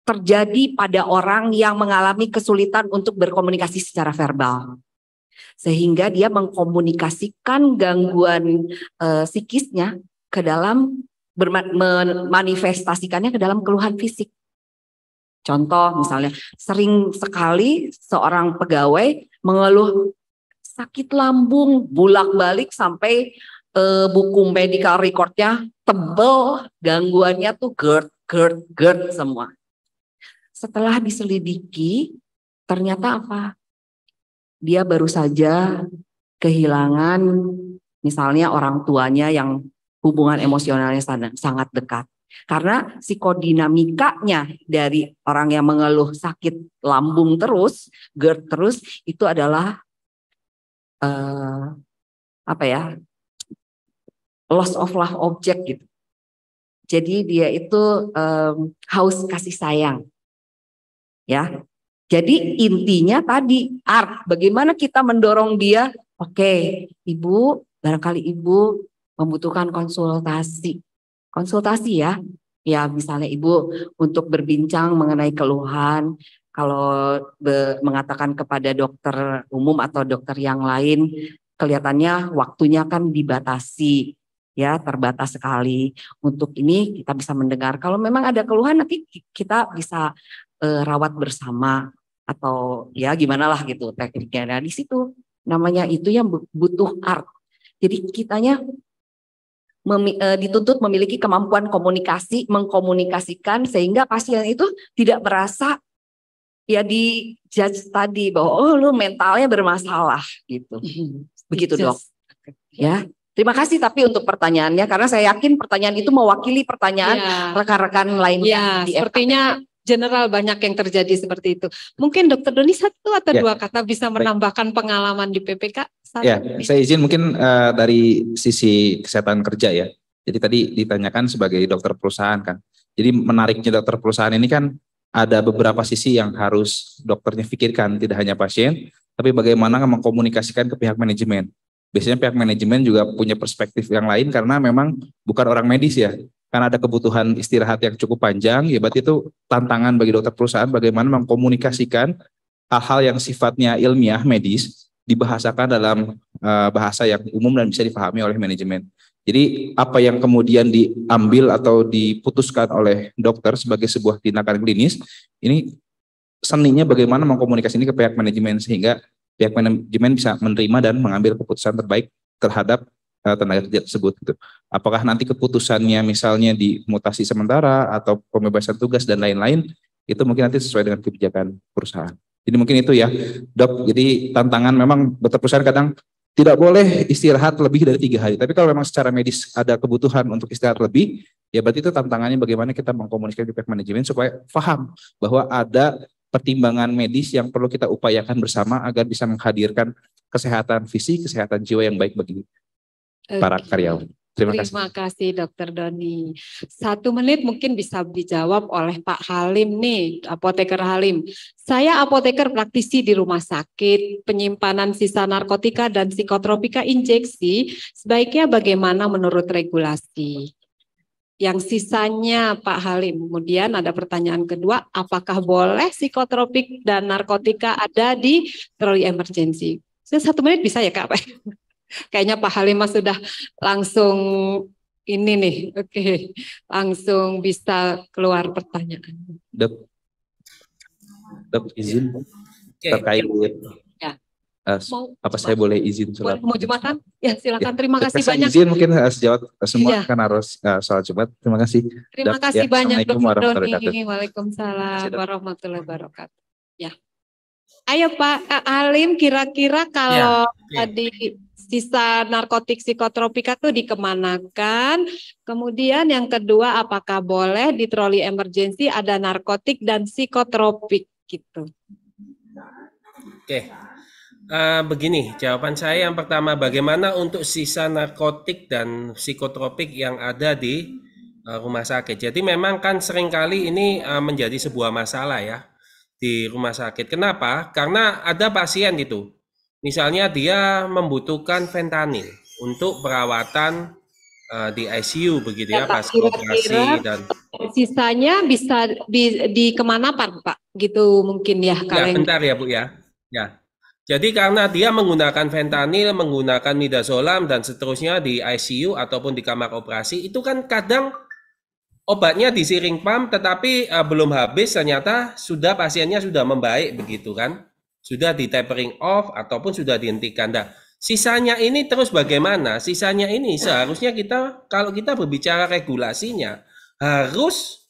terjadi pada orang yang mengalami kesulitan untuk berkomunikasi secara verbal. Sehingga dia mengkomunikasikan gangguan psikisnya ke dalam, memanifestasikannya ke dalam keluhan fisik. Contoh misalnya, sering sekali seorang pegawai mengeluh sakit lambung, bolak-balik sampai buku medical recordnya tebel, gangguannya tuh GERD semua. Setelah diselidiki, ternyata apa? Dia baru saja kehilangan misalnya orang tuanya yang hubungan emosionalnya sangat dekat. Karena psikodinamikanya dari orang yang mengeluh sakit lambung terus, GERD terus, itu adalah loss of love object gitu. Jadi dia itu haus kasih sayang. Ya, jadi intinya tadi art, bagaimana kita mendorong dia. Oke, ibu, barangkali ibu membutuhkan konsultasi ya. Ya, misalnya ibu untuk berbincang mengenai keluhan, kalau mengatakan kepada dokter umum atau dokter yang lain, kelihatannya waktunya kan dibatasi, ya, terbatas sekali. Untuk ini kita bisa mendengar. Kalau memang ada keluhan nanti kita bisa rawat bersama atau ya gimana lah gitu tekniknya. Nah, di situ namanya itu yang butuh art. Jadi kitanya dituntut memiliki kemampuan komunikasi, mengkomunikasikan sehingga pasien itu tidak merasa ya di judge tadi bahwa oh lu mentalnya bermasalah gitu. Begitu Dok. Ya. Terima kasih tapi untuk pertanyaannya karena saya yakin pertanyaan itu mewakili pertanyaan rekan-rekan lainnya. Ya, sepertinya general banyak yang terjadi seperti itu. Mungkin Dokter Doni satu atau dua kata bisa menambahkan pengalaman di PPK? Ya, saya izin mungkin dari sisi kesehatan kerja ya. Jadi tadi ditanyakan sebagai dokter perusahaan kan. Jadi menariknya dokter perusahaan ini kan ada beberapa sisi yang harus dokternya pikirkan, tidak hanya pasien, tapi bagaimana mengkomunikasikan ke pihak manajemen. Biasanya pihak manajemen juga punya perspektif yang lain karena memang bukan orang medis ya. Karena ada kebutuhan istirahat yang cukup panjang, ya berarti itu tantangan bagi dokter perusahaan bagaimana mengkomunikasikan hal-hal yang sifatnya ilmiah, medis, dibahasakan dalam bahasa yang umum dan bisa dipahami oleh manajemen. Jadi apa yang kemudian diambil atau diputuskan oleh dokter sebagai sebuah tindakan klinis, ini seninya bagaimana mengkomunikasi ini ke pihak manajemen sehingga pihak manajemen bisa menerima dan mengambil keputusan terbaik terhadap tenaga kerja tersebut gitu. Apakah nanti keputusannya misalnya di mutasi sementara atau pembebasan tugas dan lain-lain itu mungkin nanti sesuai dengan kebijakan perusahaan. Jadi mungkin itu ya Dok. Jadi tantangan memang dokter perusahaan kadang tidak boleh istirahat lebih dari 3 hari. Tapi kalau memang secara medis ada kebutuhan untuk istirahat lebih, ya berarti itu tantangannya bagaimana kita mengkomunikasikan ke pihak manajemen supaya paham bahwa ada pertimbangan medis yang perlu kita upayakan bersama agar bisa menghadirkan kesehatan fisik, kesehatan jiwa yang baik bagi para karyawan. Terima kasih Dokter Doni. 1 menit mungkin bisa dijawab oleh Pak Halim nih, apoteker Halim. Saya apoteker praktisi di rumah sakit, penyimpanan sisa narkotika dan psikotropika injeksi, sebaiknya bagaimana menurut regulasi? Yang sisanya Pak Halim. Kemudian ada pertanyaan kedua, apakah boleh psikotropik dan narkotika ada di troli emergency? 1 menit bisa ya Kak? Kayaknya Pak Halimah sudah langsung ini nih, oke, langsung bisa keluar pertanyaan. Dok, izin Oke. terkait Ya. Apa saya boleh izin sholat? Mau Jumatan? Ya silakan. Terima kasih Saya banyak. izin mungkin sejawat semua Iya. kan harus sholat Jumat. Terima kasih. Terima kasih banyak Assalamualaikum Dr. warahmatullahi Doni. wabarakatuh. Waalaikumsalam warahmatullahi wabarakatuh. Ya. Ayo Pak Halim, kira-kira kalau tadi sisa narkotik psikotropika itu dikemanakan? Kemudian yang kedua, apakah boleh di troli emergency ada narkotik dan psikotropik gitu? Oke. Begini, jawaban saya yang pertama, bagaimana untuk sisa narkotik dan psikotropik yang ada di rumah sakit. Jadi memang kan seringkali ini menjadi sebuah masalah ya di rumah sakit. Kenapa? Karena ada pasien gitu, misalnya dia membutuhkan fentanyl untuk perawatan di ICU begitu ya, pas operasi dan sisanya bisa di kemana Pak? Gitu mungkin ya kalau ya, bentar ya Bu ya. Ya. Jadi karena dia menggunakan fentanyl, menggunakan midazolam dan seterusnya di ICU ataupun di kamar operasi, itu kan kadang obatnya disiring pam tetapi belum habis, ternyata pasiennya sudah membaik begitu kan. Sudah di tapering off ataupun sudah dihentikan. Nah, sisanya ini terus bagaimana? Sisanya ini seharusnya kita, kalau kita berbicara regulasinya, harus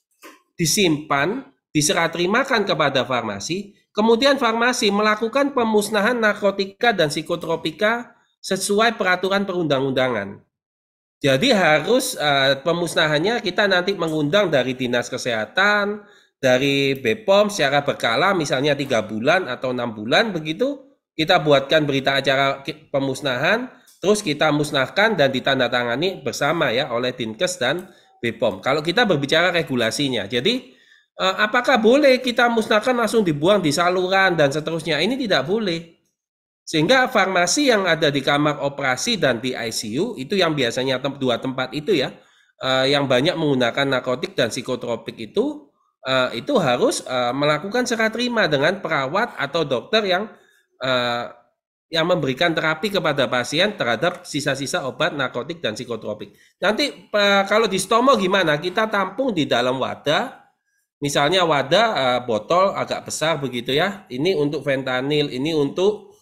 disimpan, diserah terimakan kepada farmasi, kemudian farmasi melakukan pemusnahan narkotika dan psikotropika sesuai peraturan perundang-undangan. Jadi harus pemusnahannya kita nanti mengundang dari Dinas Kesehatan, dari BPOM secara berkala, misalnya 3 bulan atau 6 bulan begitu, kita buatkan berita acara pemusnahan, terus kita musnahkan dan ditandatangani bersama ya oleh Dinkes dan BPOM. Kalau kita berbicara regulasinya, jadi apakah boleh kita musnahkan langsung dibuang di saluran dan seterusnya? Ini tidak boleh. Sehingga farmasi yang ada di kamar operasi dan di ICU itu yang biasanya 2 tempat itu ya, yang banyak menggunakan narkotik dan psikotropik itu harus melakukan serah terima dengan perawat atau dokter yang memberikan terapi kepada pasien terhadap sisa-sisa obat narkotik dan psikotropik. Nanti kalau di stomo gimana? Kita tampung di dalam wadah, misalnya wadah botol agak besar begitu ya. Ini untuk fentanyl, ini untuk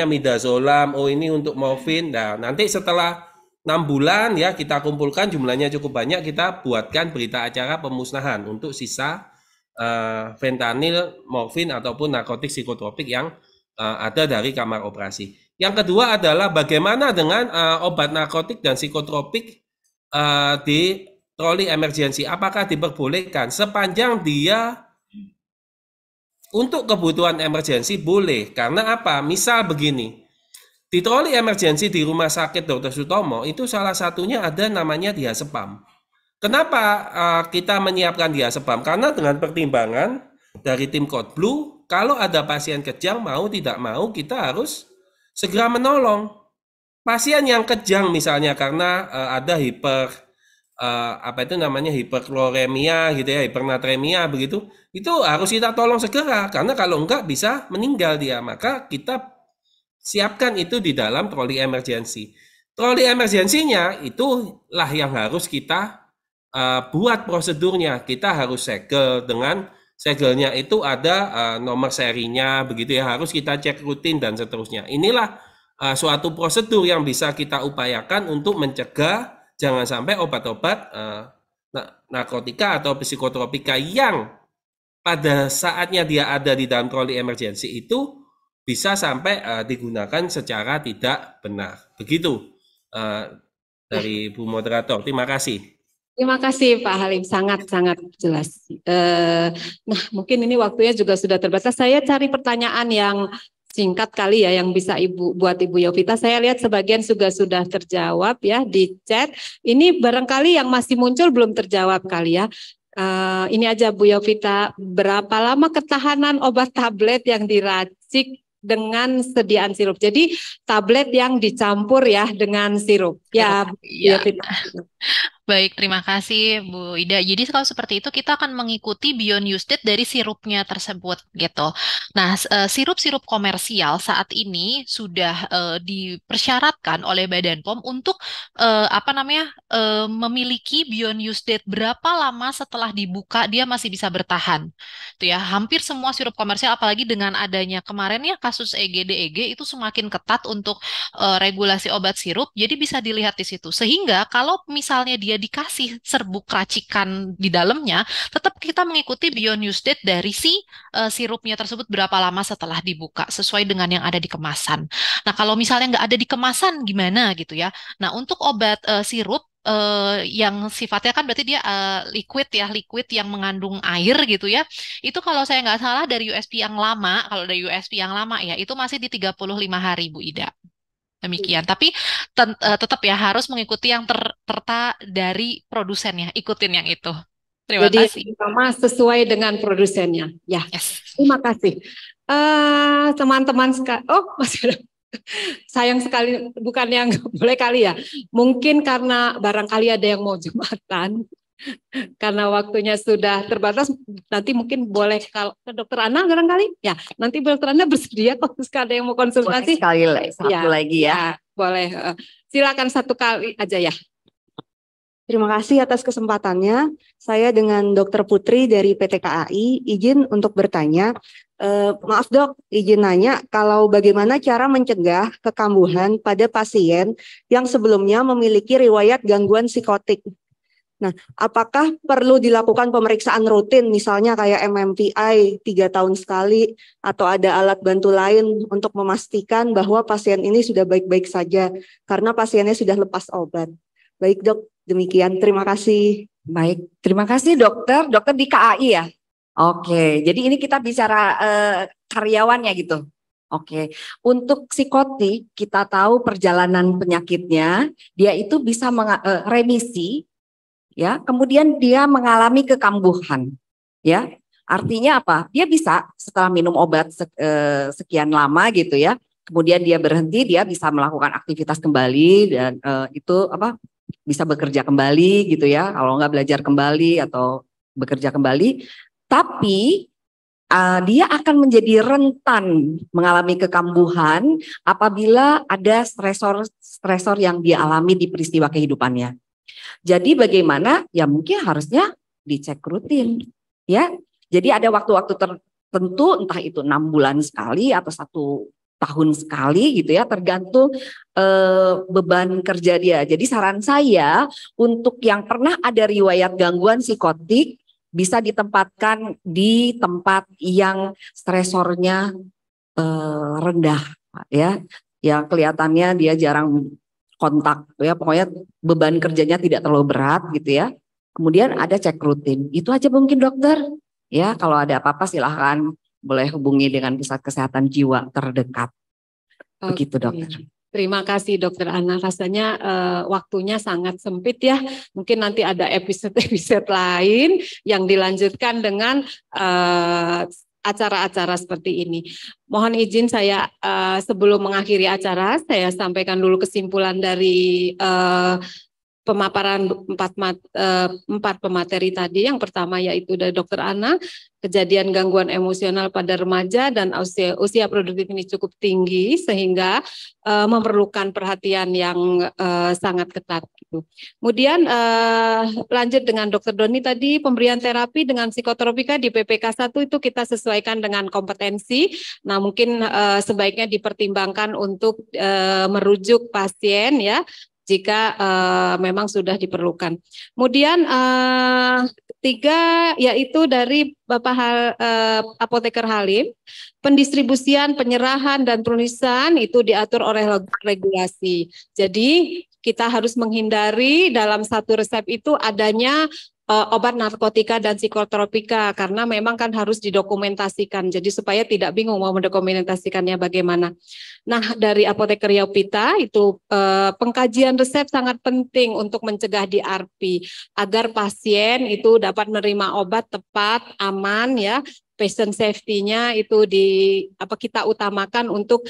midazolam, ini untuk morfin. Nah, nanti setelah 6 bulan ya kita kumpulkan jumlahnya cukup banyak, kita buatkan berita acara pemusnahan untuk sisa fentanyl, morfin ataupun narkotik psikotropik yang ada dari kamar operasi. Yang kedua adalah bagaimana dengan obat narkotik dan psikotropik di troli emergency. Apakah diperbolehkan? Sepanjang dia untuk kebutuhan emergensi boleh. Karena apa? Misal begini, di troli emergensi di Rumah Sakit Dr. Sutomo itu salah satunya ada namanya diazepam. Kenapa kita menyiapkan diazepam? Karena dengan pertimbangan dari tim Code Blue, kalau ada pasien kejang mau tidak mau kita harus segera menolong. Pasien yang kejang misalnya karena ada hiperkloremia gitu ya, hipernatremia begitu, itu harus kita tolong segera karena kalau enggak bisa meninggal dia. Maka kita siapkan itu di dalam troli emergency. Troli emergensinya itulah yang harus kita buat prosedurnya. Kita harus segel, dengan segelnya itu ada nomor serinya begitu ya, harus kita cek rutin dan seterusnya. Inilah suatu prosedur yang bisa kita upayakan untuk mencegah jangan sampai obat-obat narkotika atau psikotropika yang pada saatnya dia ada di dalam troli emergency itu bisa sampai digunakan secara tidak benar. Begitu dari Bu Moderator. Terima kasih. Terima kasih Pak Halim, sangat-sangat jelas. Nah, mungkin ini waktunya juga sudah terbatas. Saya cari pertanyaan yang singkat kali ya, yang bisa buat Ibu Yovita. Saya lihat sebagian juga sudah terjawab ya di chat. Ini barangkali yang masih muncul belum terjawab kali ya. Ini aja Bu Yovita, berapa lama ketahanan obat tablet yang diracik dengan sediaan sirup? Jadi tablet yang dicampur ya dengan sirup. Ya, Bu Yovita. Baik, terima kasih Bu Ida. Jadi kalau seperti itu kita akan mengikuti beyond use date dari sirupnya tersebut gitu. Nah, sirup-sirup komersial saat ini sudah dipersyaratkan oleh Badan POM untuk memiliki beyond use date berapa lama setelah dibuka dia masih bisa bertahan. Itu ya, hampir semua sirup komersial apalagi dengan adanya kemarin ya kasus EGD-EG itu semakin ketat untuk regulasi obat sirup. Jadi bisa dilihat di situ. Sehingga kalau misalnya dia dikasih serbuk racikan di dalamnya, tetap kita mengikuti beyond use date dari si sirupnya tersebut berapa lama setelah dibuka, sesuai dengan yang ada di kemasan. Nah, kalau misalnya nggak ada di kemasan, gimana gitu ya? Nah, untuk obat sirup, yang sifatnya kan berarti dia liquid yang mengandung air gitu ya. Itu kalau saya nggak salah dari USP yang lama, kalau dari USP yang lama ya, itu masih di 35 hari Bu Ida. Demikian, tapi tetap ya harus mengikuti yang terta dari produsennya, ikutin yang itu. Terima Jadi kasih. sama sesuai dengan produsennya. Ya, Yes. terima kasih. Teman-teman masih ada. Sayang sekali, bukan yang boleh kali ya. Mungkin karena barangkali ada yang mau Jumatan. Karena waktunya sudah terbatas, nanti mungkin boleh kalau ke Dokter Ana barangkali. Ya, nanti Dokter Ana bersedia kalau ada yang mau konsultasi. Boleh satu lagi ya. Boleh. Silakan satu kali aja ya. Terima kasih atas kesempatannya. Saya dengan Dr. Putri dari PT KAI, izin untuk bertanya. Maaf dok, izin nanya kalau bagaimana cara mencegah kekambuhan pada pasien yang sebelumnya memiliki riwayat gangguan psikotik. Nah, apakah perlu dilakukan pemeriksaan rutin, misalnya kayak MMPI 3 tahun sekali, atau ada alat bantu lain untuk memastikan bahwa pasien ini sudah baik-baik saja, karena pasiennya sudah lepas obat. Baik dok, demikian. Terima kasih. Baik, terima kasih dokter. Dokter di KAI ya? Oke, jadi ini kita bicara karyawannya gitu. Oke, untuk psikotik kita tahu perjalanan penyakitnya, dia itu bisa remisi, ya, kemudian dia mengalami kekambuhan, ya, artinya apa? Dia bisa setelah minum obat sekian lama gitu ya, kemudian dia berhenti, dia bisa melakukan aktivitas kembali dan itu apa? Bisa bekerja kembali gitu ya, kalau nggak belajar kembali atau bekerja kembali, tapi dia akan menjadi rentan mengalami kekambuhan apabila ada stresor yang dia alami di peristiwa kehidupannya. Jadi bagaimana? Ya mungkin harusnya dicek rutin, ya. Jadi ada waktu-waktu tertentu, entah itu 6 bulan sekali atau 1 tahun sekali gitu ya, tergantung beban kerja dia. Jadi saran saya untuk yang pernah ada riwayat gangguan psikotik bisa ditempatkan di tempat yang stresornya rendah, ya. Yang kelihatannya dia jarang kontak ya, pokoknya beban kerjanya tidak terlalu berat gitu ya. Kemudian ada cek rutin. Itu aja mungkin dokter. Ya, kalau ada apa-apa silahkan boleh hubungi dengan pusat kesehatan jiwa terdekat. Begitu dokter. Terima kasih Dokter Ana. Rasanya waktunya sangat sempit ya. Mungkin nanti ada episode-episode lain yang dilanjutkan dengan acara-acara seperti ini. Mohon izin saya sebelum mengakhiri acara, saya sampaikan dulu kesimpulan dari pemaparan 4 pemateri tadi. Yang pertama yaitu dari Dokter Ana, kejadian gangguan emosional pada remaja dan usia produktif ini cukup tinggi sehingga memerlukan perhatian yang sangat ketat. Gitu. Kemudian lanjut dengan Dokter Doni tadi, pemberian terapi dengan psikotropika di PPK 1 itu kita sesuaikan dengan kompetensi. Nah mungkin sebaiknya dipertimbangkan untuk merujuk pasien ya, jika memang sudah diperlukan. Kemudian 3 yaitu dari Bapak Apoteker Halim, pendistribusian, penyerahan dan penulisan itu diatur oleh regulasi. Jadi kita harus menghindari dalam satu resep itu adanya obat narkotika dan psikotropika karena memang kan harus didokumentasikan. Jadi supaya tidak bingung mau mendokumentasikannya bagaimana. Nah, dari Apoteker Yaupita itu pengkajian resep sangat penting untuk mencegah DRP agar pasien itu dapat menerima obat tepat, aman ya, patient safety-nya itu kita utamakan untuk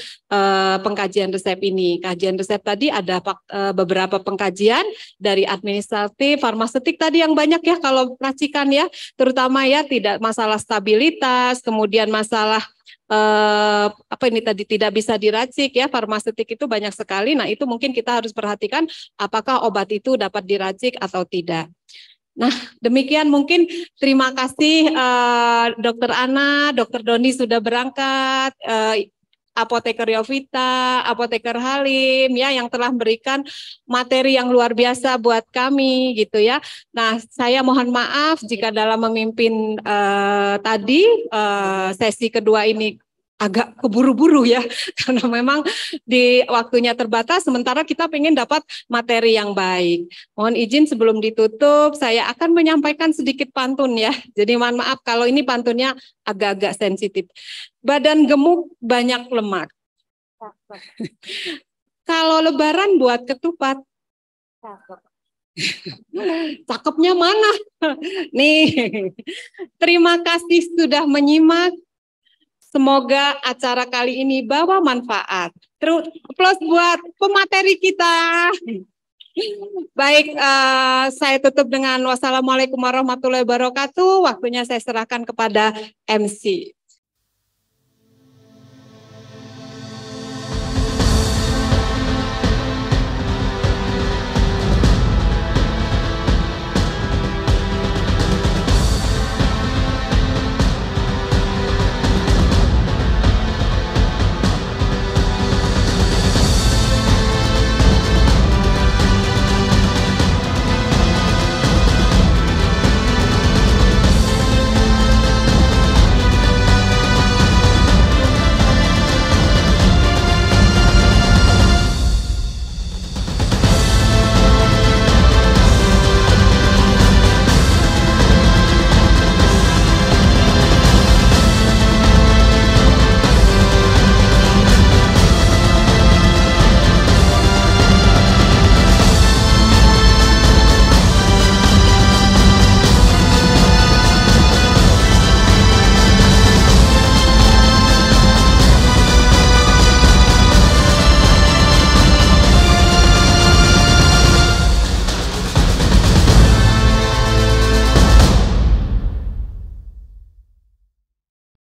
pengkajian resep ini. Kajian resep tadi ada beberapa pengkajian dari administratif, farmaseutik tadi yang banyak ya kalau racikan ya, terutama ya tidak masalah stabilitas, kemudian masalah tidak bisa diracik ya, farmaseutik itu banyak sekali. Nah, itu mungkin kita harus perhatikan apakah obat itu dapat diracik atau tidak. Nah, demikian mungkin terima kasih Dokter Ana, Dokter Doni sudah berangkat, Apoteker Yovita, Apoteker Halim ya yang telah memberikan materi yang luar biasa buat kami gitu ya. Nah, saya mohon maaf jika dalam memimpin tadi sesi kedua ini agak keburu-buru ya, karena memang di waktunya terbatas, sementara kita pengen dapat materi yang baik. Mohon izin sebelum ditutup, saya akan menyampaikan sedikit pantun ya. Jadi mohon maaf kalau ini pantunnya agak-agak sensitif. Badan gemuk, banyak lemak. Kalau lebaran buat ketupat. Cakepnya mana? Nih, terima kasih sudah menyimak. Semoga acara kali ini bawa manfaat. Terus plus buat pemateri kita. Baik, saya tutup dengan wassalamualaikum warahmatullahi wabarakatuh. Waktunya saya serahkan kepada MC.